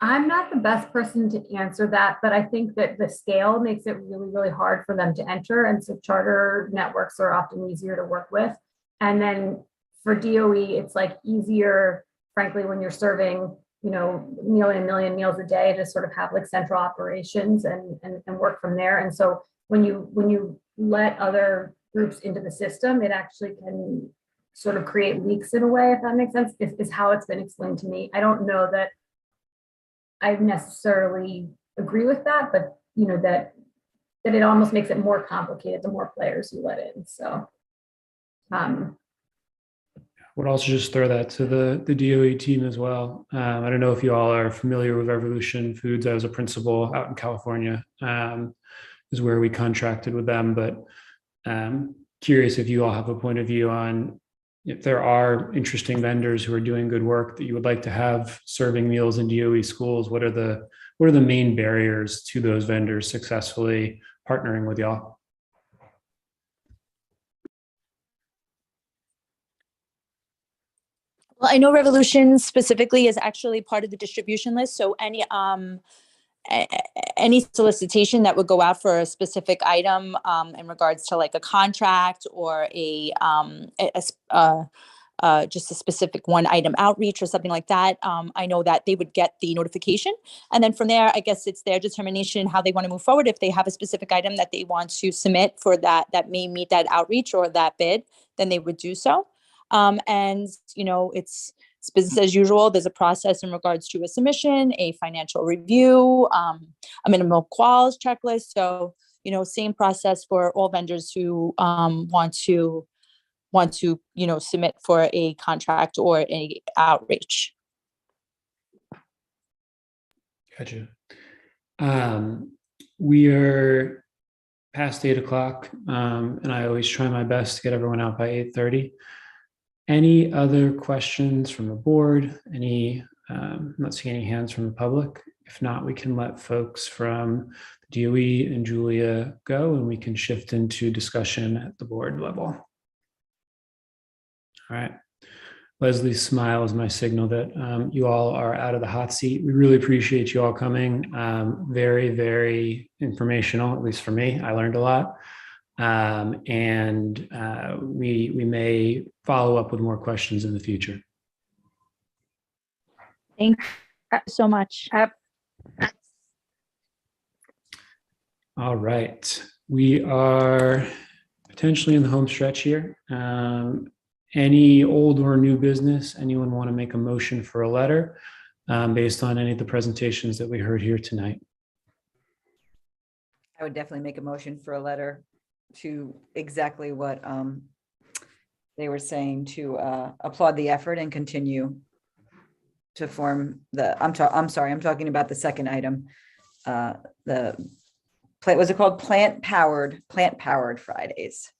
I'm not the best person to answer that, but I think that the scale makes it really, really hard for them to enter. And so charter networks are often easier to work with. And then for DOE, it's like easier, frankly, when you're serving, nearly 1 million meals a day, to sort of have like central operations and work from there. And so when you let other groups into the system, it actually can sort of create leaks in a way, if that makes sense, is how it's been explained to me. I don't know that I necessarily agree with that, but that it almost makes it more complicated the more players you let in. So would also just throw that to the DOE team as well. I don't know if you all are familiar with Revolution Foods. I was a principal out in California, is where we contracted with them, but curious if you all have a point of view on if there are interesting vendors who are doing good work that you would like to have serving meals in DOE schools. What are the main barriers to those vendors successfully partnering with y'all? Well, I know Revolution specifically is actually part of the distribution list. So any solicitation that would go out for a specific item in regards to like a contract or just a specific one item outreach or something like that, I know that they would get the notification. And then from there, I guess it's their determination how they want to move forward. If they have a specific item that they want to submit for that may meet that outreach or that bid, then they would do so. And it's business as usual. There's a process in regards to a submission, a financial review, a minimal quals checklist. So, same process for all vendors who want to submit for a contract or a outreach. Gotcha. We are past 8 o'clock, and I always try my best to get everyone out by 8:30. Any other questions from the board? I'm not seeing any hands from the public. If not, we can let folks from DOE and Julia go, and we can shift into discussion at the board level. All right. Leslie's smile is my signal that you all are out of the hot seat. We really appreciate you all coming. Very, very informational, at least for me. I learned a lot. And we may follow up with more questions in the future. Thank you so much. All right. We are potentially in the home stretch here. Any old or new business? Anyone want to make a motion for a letter based on any of the presentations that we heard here tonight? I would definitely make a motion for a letter to exactly what they were saying, to applaud the effort and continue to form the, I'm talking about the second item, was it called PlantPowered Fridays?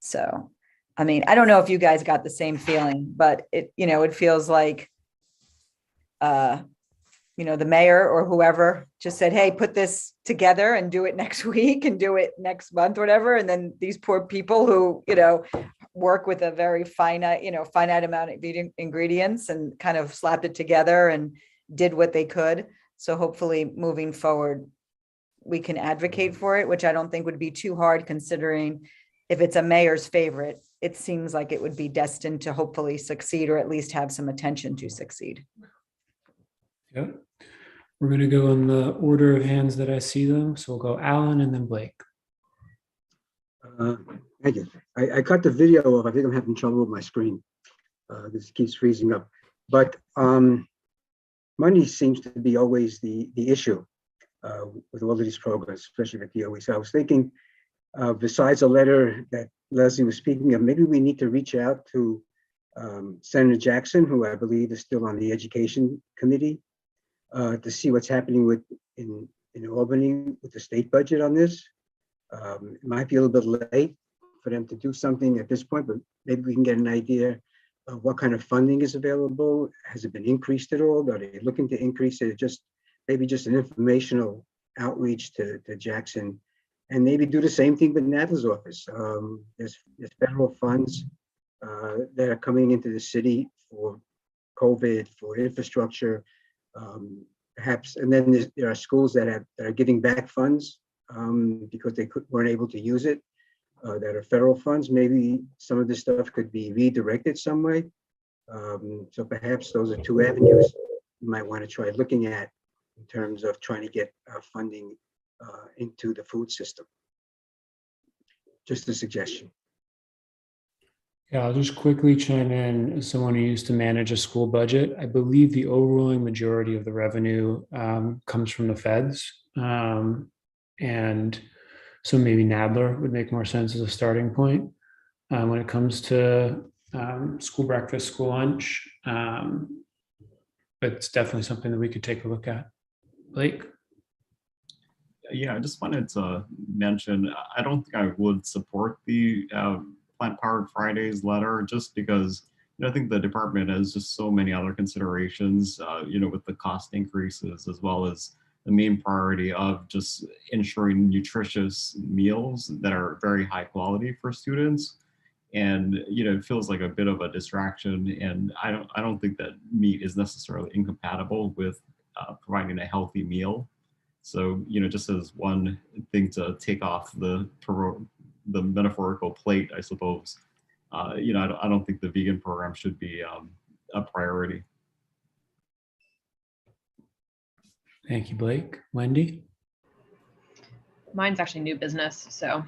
So, I mean, I don't know if you guys got the same feeling, but it feels like, the mayor or whoever just said, hey, put this together and do it next week and do it next month, whatever. And then these poor people who, work with a very finite amount of ingredients and kind of slapped it together and did what they could. So hopefully moving forward, we can advocate for it, which I don't think would be too hard, considering if it's a mayor's favorite, it seems like it would be destined to hopefully succeed, or at least have some attention to succeed. Yep. We're going to go in the order of hands that I see them. So we'll go Alan and then Blake. Thank you. I cut the video off. I think I'm having trouble with my screen. This keeps freezing up. But money seems to be always the issue with all of these programs, especially with DOE. So I was thinking, besides a letter that Leslie was speaking of, maybe we need to reach out to Senator Jackson, who I believe is still on the Education Committee, to see what's happening in Albany with the state budget on this. It might be a little bit late for them to do something at this point, but maybe we can get an idea of what kind of funding is available. Has it been increased at all? Are they looking to increase it? Maybe just an informational outreach to Jackson, and maybe do the same thing with Nadler's office. There's federal funds that are coming into the city for COVID, for infrastructure, perhaps. And then there are schools that are giving back funds because they weren't able to use it, that are federal funds. Maybe some of this stuff could be redirected some way. So perhaps those are two avenues you might want to try looking at in terms of trying to get funding into the food system. Just a suggestion. Yeah, I'll just quickly chime in as someone who used to manage a school budget. I believe the overwhelming majority of the revenue comes from the feds. And so maybe Nadler would make more sense as a starting point when it comes to school breakfast, school lunch. But it's definitely something that we could take a look at. Blake? Yeah, I just wanted to mention, I don't think I would support the PlantPowered Fridays letter, just because I think the department has just so many other considerations, with the cost increases, as well as the main priority of just ensuring nutritious meals that are very high quality for students. And it feels like a bit of a distraction, and I don't think that meat is necessarily incompatible with providing a healthy meal. So just as one thing to take off the metaphorical plate, I suppose. I don't think the vegan program should be a priority. Thank you, Blake. Wendy? Mine's actually new business, so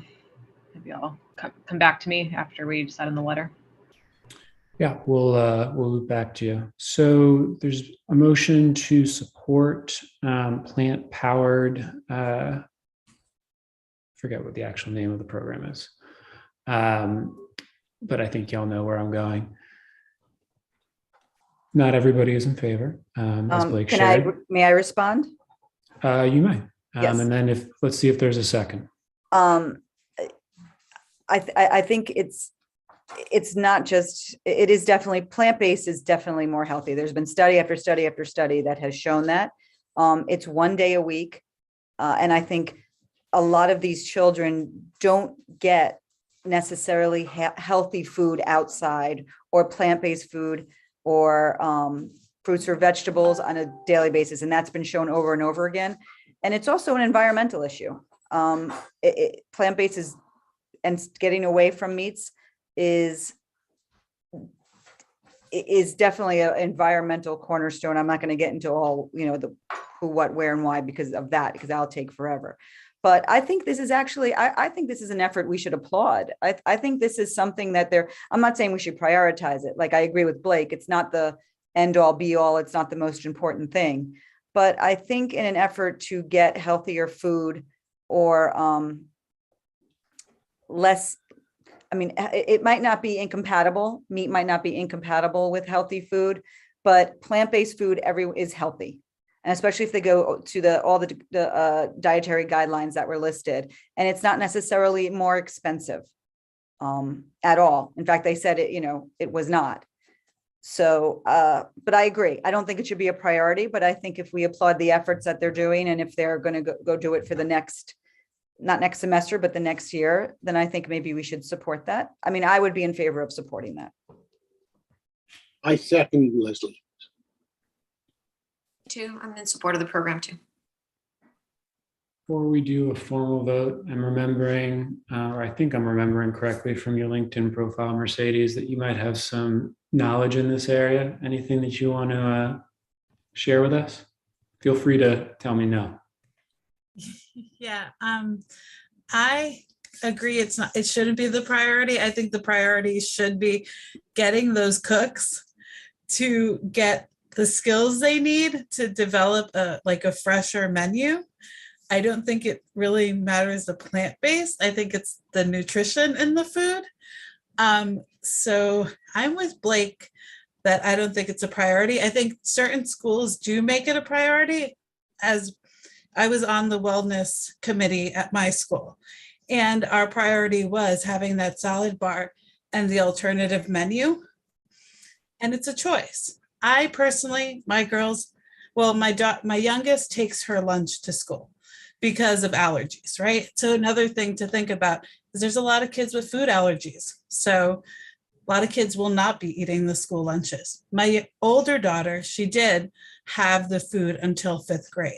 maybe I'll come back to me after we decide on the letter. Yeah, we'll loop back to you. So there's a motion to support plant-powered, forget what the actual name of the program is. But I think y'all know where I'm going. Not everybody is in favor, as Blake shared. May I respond? You may. Yes. And then let's see if there's a second. I think it's not just, it is definitely, plant-based is definitely more healthy. There's been study after study after study that has shown that. It's 1 day a week. And I think a lot of these children don't get necessarily healthy food outside, or plant-based food, or fruits or vegetables on a daily basis. And that's been shown over and over again. And it's also an environmental issue. Plant-based is, and getting away from meats is definitely an environmental cornerstone. I'm not going to get into all, the who, what, where, and why because of that, because that'll take forever. But I think this is actually, I think this is an effort we should applaud. I think this is something that I'm not saying we should prioritize it. Like I agree with Blake, it's not the end all be all. It's not the most important thing. But I think in an effort to get healthier food or less, it might not be incompatible. Meat might not be incompatible with healthy food, but plant-based food is healthy. And especially if they go to all the dietary guidelines that were listed, and it's not necessarily more expensive at all. In fact, they said it was not. So, but I agree. I don't think it should be a priority, but I think if we applaud the efforts that they're doing, and if they're going to go do it for the not next semester, but the next year, then I think maybe we should support that. I would be in favor of supporting that. I second Leslie. I'm in support of the program too. Before we do a formal vote, I'm remembering, or I think I'm remembering correctly from your LinkedIn profile, Mercedes, that you might have some knowledge in this area. Anything that you want to share with us? Feel free to tell me no. Yeah, I agree. It shouldn't be the priority. I think the priority should be getting those cooks to get the skills they need to develop a fresher menu. I don't think it really matters the plant-based. I think it's the nutrition in the food. So I'm with Blake that I don't think it's a priority. I think certain schools do make it a priority. As I was on the wellness committee at my school, and our priority was having that salad bar and the alternative menu. And it's a choice. I personally, my girls, my youngest takes her lunch to school because of allergies, right? So another thing to think about is there's a lot of kids with food allergies. So A lot of kids will not be eating the school lunches. My older daughter, she did have the food until 5th grade.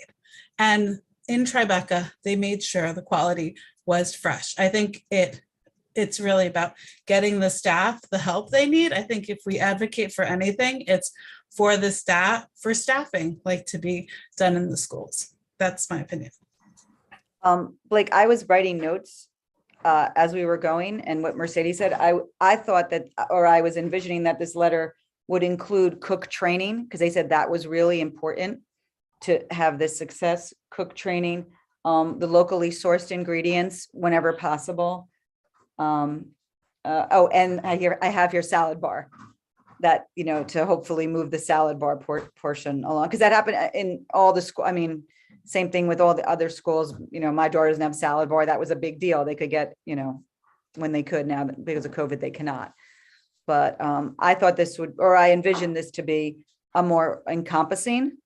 And in Tribeca, they made sure the quality was fresh. I think it's really about getting the staff the help they need. I think if we advocate for anything, it's for the staff, for staffing, like to be done in the schools. That's my opinion. Blake, I was writing notes as we were going, and what Mercedes said, I thought that, or I was envisioning that this letter would include cook training, because they said that was really important to have this success, cook training, the locally sourced ingredients whenever possible. And I have your salad bar, that, you know, to hopefully move the salad bar portion along, because that happened in all the school. I mean, same thing with all the other schools. You know, my daughter doesn't have salad bar. That was a big deal. They could get, you know, when they could. Now because of COVID, they cannot. But I thought this would, or I envisioned this to be a more encompassing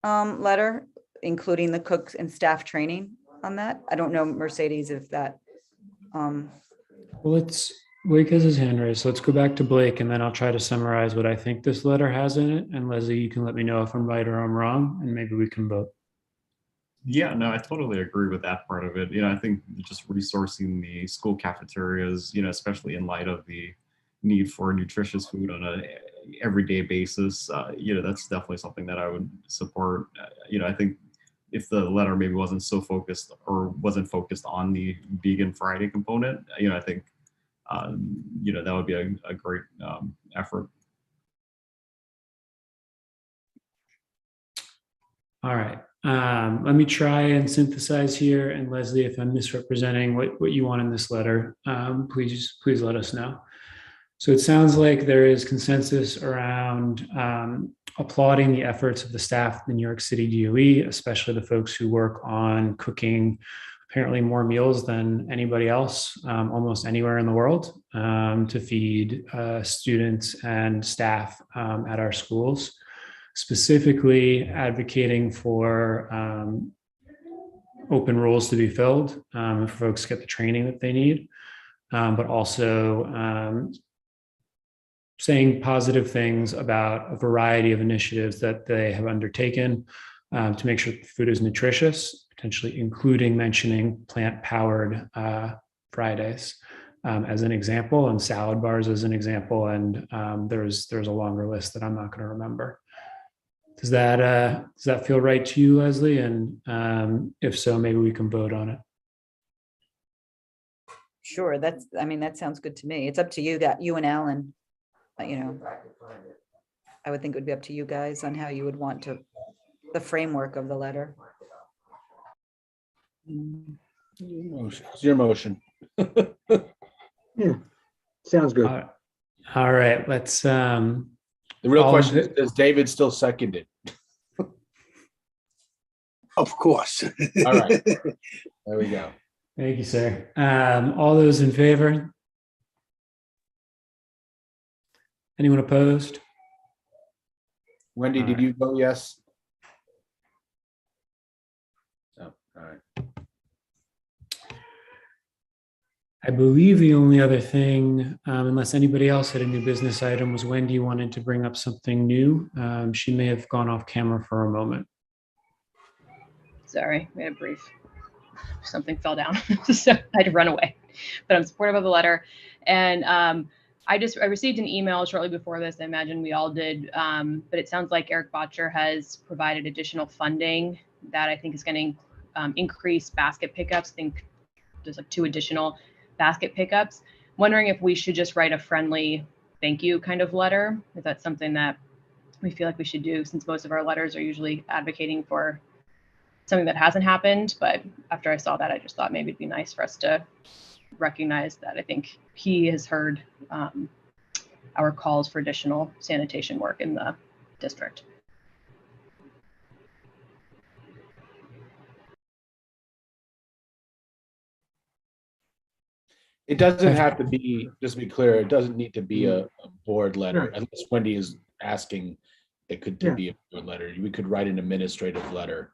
letter, including the cooks and staff training on that. I don't know, Mercedes, if that. Well, Blake has his hand raised. So let's go back to Blake, and then I'll try to summarize what I think this letter has in it. And Leslie, you can let me know if I'm right or I'm wrong, and maybe we can vote. Yeah, no, I totally agree with that part of it. You know, I think just resourcing the school cafeterias, you know, especially in light of the need for nutritious food on a everyday basis, you know, that's definitely something that I would support. You know, I think if the letter maybe wasn't so focused, or wasn't focused on the vegan Friday component, you know, I think, you know, that would be a great effort. All right. Let me try and synthesize here. And Leslie, if I'm misrepresenting what you want in this letter, please let us know. So it sounds like there is consensus around applauding the efforts of the staff of the New York City DOE, especially the folks who work on cooking apparently more meals than anybody else, almost anywhere in the world, to feed students and staff at our schools. Specifically advocating for open roles to be filled if folks get the training that they need, but also saying positive things about a variety of initiatives that they have undertaken to make sure that the food is nutritious, potentially including mentioning plant-powered Fridays as an example, and salad bars as an example. And there's a longer list that I'm not going to remember. Does that feel right to you, Leslie? And if so, maybe we can vote on it. Sure, I mean, that sounds good to me. It's up to you, that you and Alan, you know, I would think it would be up to you guys on how you would want to, the framework of the letter. It's your motion. Yeah, sounds good. All right, let's. The real question is, does David still second it? Of course. All right, there we go. Thank you, sir. All those in favor? Anyone opposed? Wendy, did you vote yes? Oh, all right. I believe the only other thing, unless anybody else had a new business item, was Wendy wanted to bring up something new. She may have gone off camera for a moment. Sorry, we had a brief, something fell down, so I had to run away. But I'm supportive of the letter. And I received an email shortly before this. I imagine we all did. But it sounds like Eric Botcher has provided additional funding that I think is going to increase basket pickups. I think there's like 2 additional basket pickups. Wondering if we should just write a friendly thank you kind of letter. If that's something that we feel like we should do, since most of our letters are usually advocating for something that hasn't happened. But after I saw that, I just thought maybe it'd be nice for us to recognize that I think he has heard our calls for additional sanitation work in the district. It doesn't have to be, just to be clear, it doesn't need to be a board letter. Unless Wendy is asking, it could be a board letter. We could write an administrative letter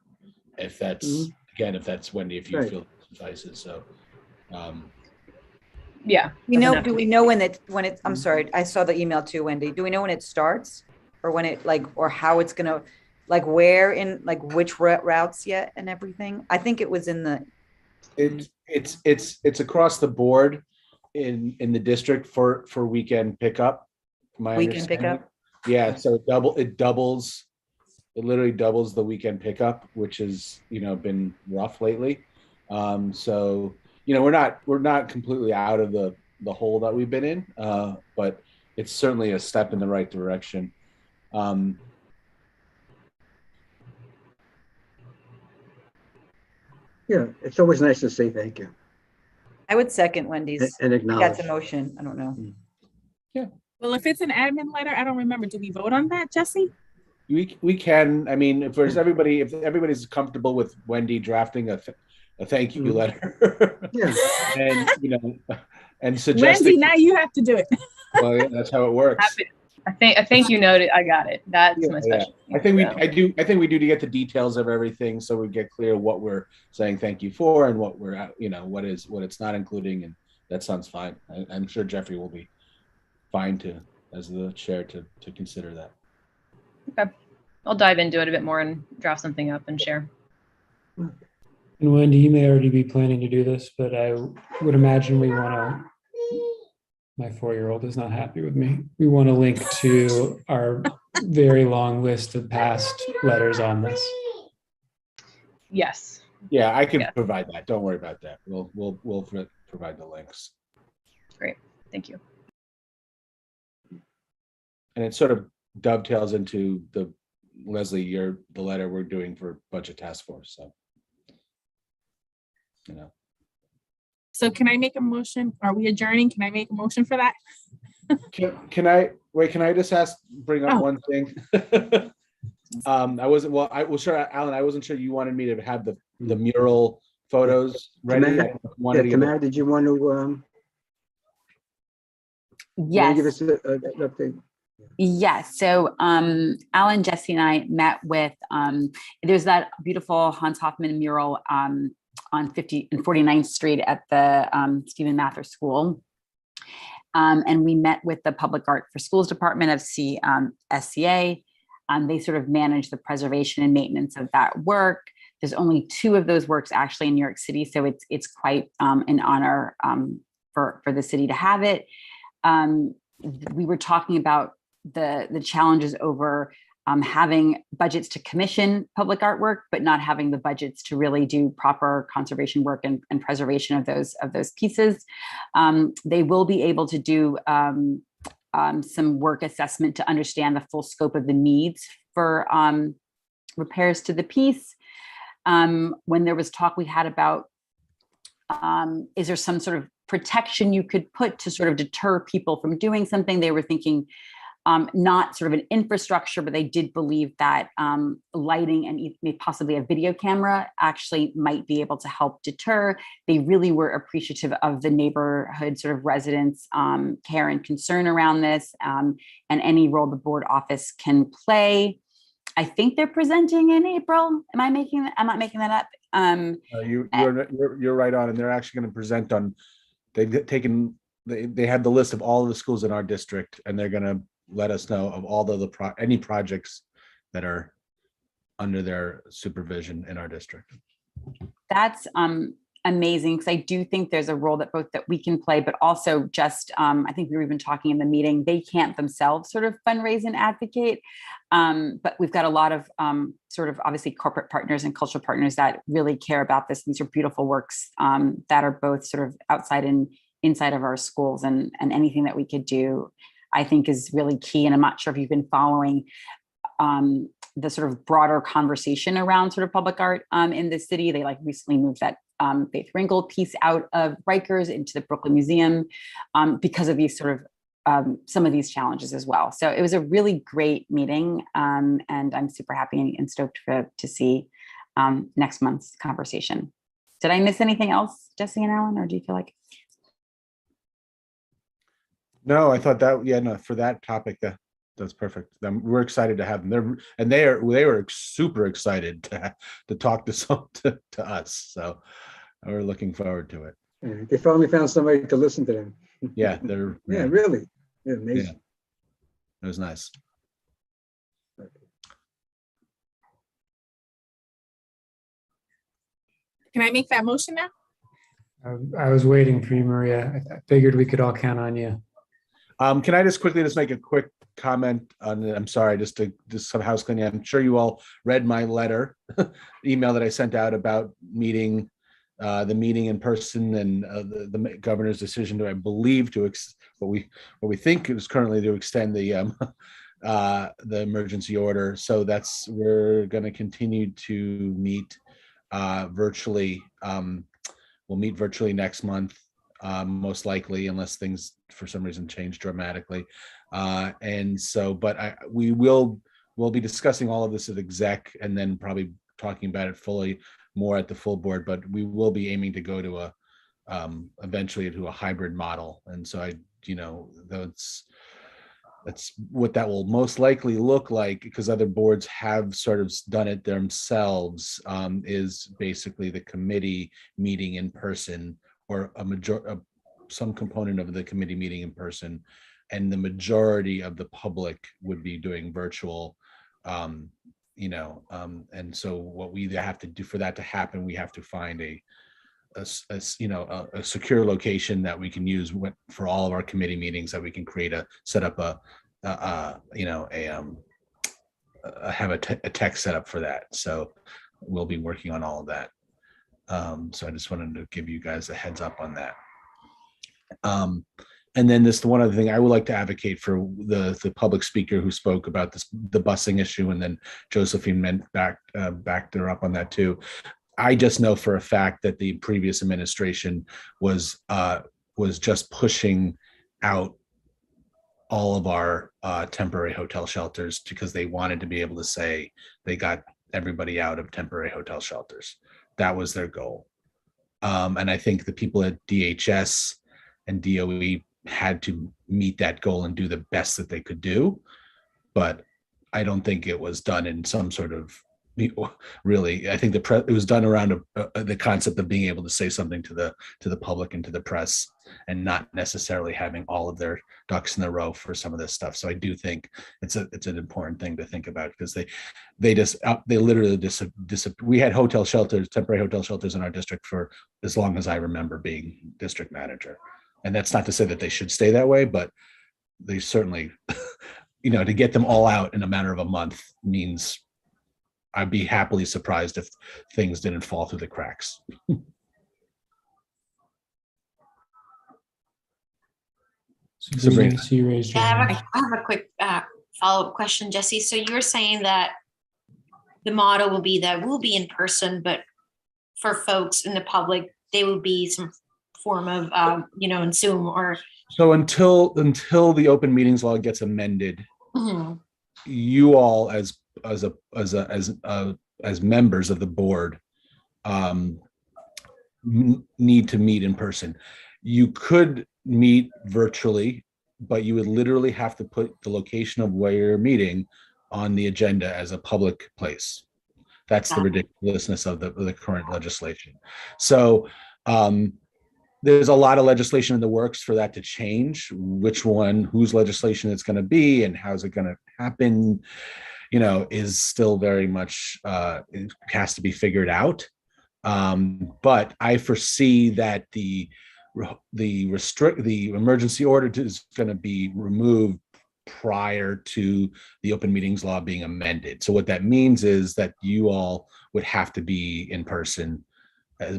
if that's, again, if that's Wendy, if you feel it suffices. So Yeah. Do we know when it's, I'm sorry, I saw the email too, Wendy. Do we know when it starts or when it or how it's gonna, where in, which routes yet and everything? I think it was in the. It's across the board in the district for weekend pickup. Weekend pickup? Yeah, so it literally doubles the weekend pickup, which has, been rough lately. So, we're not completely out of the hole that we've been in, but it's certainly a step in the right direction. Yeah, it's always nice to say thank you. I would second Wendy's. And acknowledge. That's a motion. I don't know. Yeah. Well, if it's an admin letter, I don't remember. Do we vote on that, Jesse? We can. I mean, if everybody's comfortable with Wendy drafting a thank you letter, yeah, and and suggesting. Wendy, now you have to do it. Well, yeah, that's how it works. I think you noted. I got it. That's my special. Yeah. I think we do to get the details of everything, so we get clear what we're saying thank you for and what we're what it's not including, and that sounds fine. I'm sure Jeffrey will be fine as the chair to consider that. Okay, I'll dive into it a bit more and draft something up and share. And Wendy, you may already be planning to do this, but I would imagine we want to. My 4-year-old is not happy with me. We want to link to our very long list of past letters on this. Yes. Yeah, I can provide that. Don't worry about that. We'll provide the links. Great. Thank you. And it sort of dovetails into Leslie, the letter we're doing for Budget Task Force. So, So can I make a motion? Are we adjourning? Can I make a motion for that? Can I just bring up one thing? Sure, Alan, I wasn't sure you wanted me to have the mural photos ready. Tamara, did you want to? Yes. Give us an update. Yes. So Alan, Jesse, and I met with, there's that beautiful Hans Hoffman mural on 50 and 49th Street at the Stephen Mather School. And we met with the Public Art for Schools Department of SCA. They sort of manage the preservation and maintenance of that work. There's only 2 of those works actually in New York City, so it's quite an honor for the city to have it. We were talking about the challenges over having budgets to commission public artwork, but not having the budgets to really do proper conservation work and preservation of those pieces. They will be able to do some work assessment to understand the full scope of the needs for repairs to the piece. When there was talk we had about, is there some sort of protection you could put to sort of deter people from doing something? They were thinking not sort of an infrastructure, but they did believe that lighting and possibly a video camera actually might be able to help deter. They really were appreciative of the neighborhood sort of residents' care and concern around this, and any role the board office can play. I think they're presenting in April. I'm not making that up. You're right on, and they're actually going to present on. They had the list of all of the schools in our district, and they're going to let us know of all any projects that are under their supervision in our district. That's amazing, because I do think there's a role that we can play, but also just I think we were even talking in the meeting, they can't themselves sort of fundraise and advocate, but we've got a lot of sort of obviously corporate partners and cultural partners that really care about this. These are beautiful works that are both sort of outside and inside of our schools, and anything that we could do I think is really key. And I'm not sure if you've been following the sort of broader conversation around sort of public art in the city. They recently moved that Faith Ringgold piece out of Rikers into the Brooklyn Museum because of these sort of some of these challenges as well. So it was a really great meeting, and I'm super happy and stoked to see next month's conversation. Did I miss anything else, Jesse and Alan, or do you feel like? No, I thought that, for that topic, that's perfect. We're excited to have them. They were super excited to talk to us. So we're looking forward to it. And they finally found somebody to listen to them. Yeah, they're Yeah, really. Yeah, yeah, amazing. it was nice. Can I make that motion now? I was waiting for you, Maria. I figured we could all count on you. Can I just quickly make a quick comment on, I'm sorry, just some house cleaning. I'm sure you all read my letter, email that I sent out about the meeting in person and the governor's decision to, I believe, to what we think is currently to extend the emergency order. So we're going to continue to meet virtually. We'll meet virtually next month, most likely, unless things for some reason change dramatically. And so, but we'll be discussing all of this at exec and then probably talking about it fully more at the full board, but we will be aiming to go to eventually to a hybrid model. And so that's what that will most likely look like, because other boards have sort of done it themselves, is basically the committee meeting in person, or some component of the committee meeting in person, and the majority of the public would be doing virtual. And so what we have to do for that to happen, we have to find a secure location that we can use for all of our committee meetings, that we can set up have a tech setup for that. So we'll be working on all of that. So I just wanted to give you guys a heads up on that. And then this one other thing, I would like to advocate for the public speaker who spoke about the busing issue, and then Josephine backed her up on that too. I just know for a fact that the previous administration was just pushing out all of our temporary hotel shelters because they wanted to be able to say they got everybody out of temporary hotel shelters. That was their goal. And I think the people at DHS and DOE had to meet that goal and do the best that they could do. But I don't think it was done in some sort of, really, I think it was done around the concept of being able to say something to the public and to the press, and not necessarily having all of their ducks in a row for some of this stuff. So I do think it's an important thing to think about, because they literally we had temporary hotel shelters in our district for as long as I remember being district manager. And that's not to say that they should stay that way, but they certainly, to get them all out in a matter of a month means I'd be happily surprised if things didn't fall through the cracks. Sabrina, I see you raised your hand. I have a quick follow-up question, Jesse. So you were saying that the model will be that we'll be in person, but for folks in the public, they will be some form of, in Zoom or. So until the open meetings law gets amended, you all as members of the board need to meet in person. You could meet virtually, but you would literally have to put the location of where you're meeting on the agenda as a public place. That's the ridiculousness of the current legislation. So there's a lot of legislation in the works for that to change. Whose legislation it's going to be and how's it going to happen, is still very much, it has to be figured out. But I foresee that the emergency order is going to be removed prior to the open meetings law being amended. So what that means is that you all would have to be in person,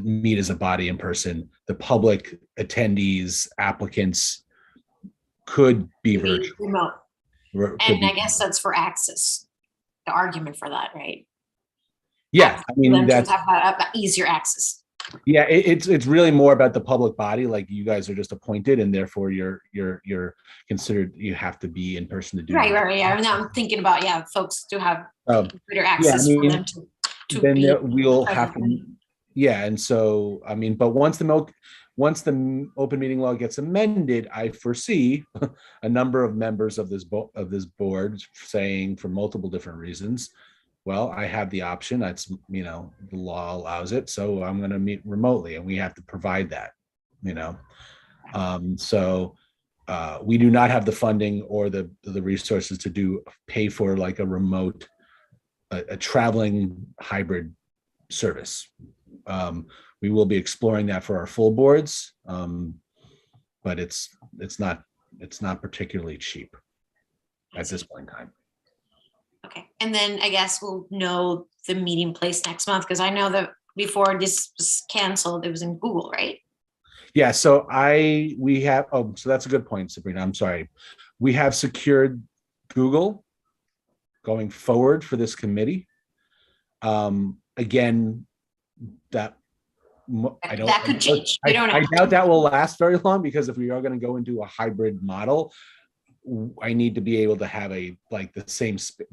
meet as a body in person. The public attendees, applicants could be virtual. Remote. And I guess that's for access, the argument for that, right? Yeah, I mean, that's about easier access. Yeah, it's really more about the public body. Like, you guys are just appointed, and therefore you're considered, you have to be in person to do right. that. Right. Yeah. Now I'm thinking about folks do have greater access for them to then be we'll have to. Yeah, and so I mean, but once the open meeting law gets amended, I foresee a number of members of this board saying, for multiple different reasons, well, I have the option. The law allows it, so I'm going to meet remotely, and we have to provide that. you know. So we do not have the funding or the resources to pay for like a remote, a traveling hybrid service. We will be exploring that for our full boards, but it's not particularly cheap at this point in time. Okay, and then I guess we'll know the meeting place next month, because I know that before this was canceled, it was in Google, right? Yeah, so we have, so that's a good point, Sabrina. I'm sorry. We have secured Google going forward for this committee. Again, that could change. We don't know. I doubt that will last very long, because if we are going to go into a hybrid model, I need to be able to have the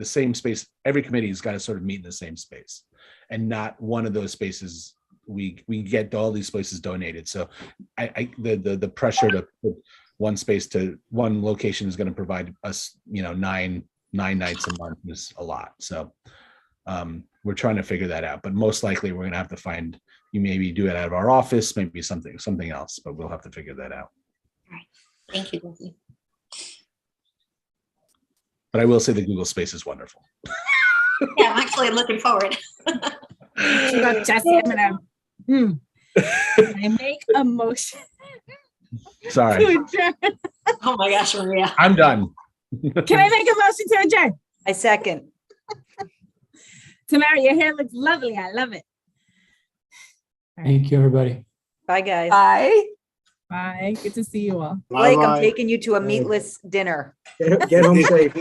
same space. Every committee has got to sort of meet in the same space, and not one of those spaces. We get all these places donated. So the pressure to put one location is going to provide us, 9 nights a month is a lot. So we're trying to figure that out, but most likely we're going to have to find, you maybe do it out of our office, maybe something else, but we'll have to figure that out. All right. Thank you, Jesse. But I will say the Google space is wonderful. Yeah, I'm actually looking forward. Jesse, I make a motion. Sorry. To adjourn. Oh my gosh, Maria. I'm done. Can I make a motion to adjourn? I second. Tamara, your hair looks lovely. I love it. Thank you, everybody. Bye, guys. Bye. Bye. Good to see you all. Blake, I'm taking you to a meatless dinner. Get home safe.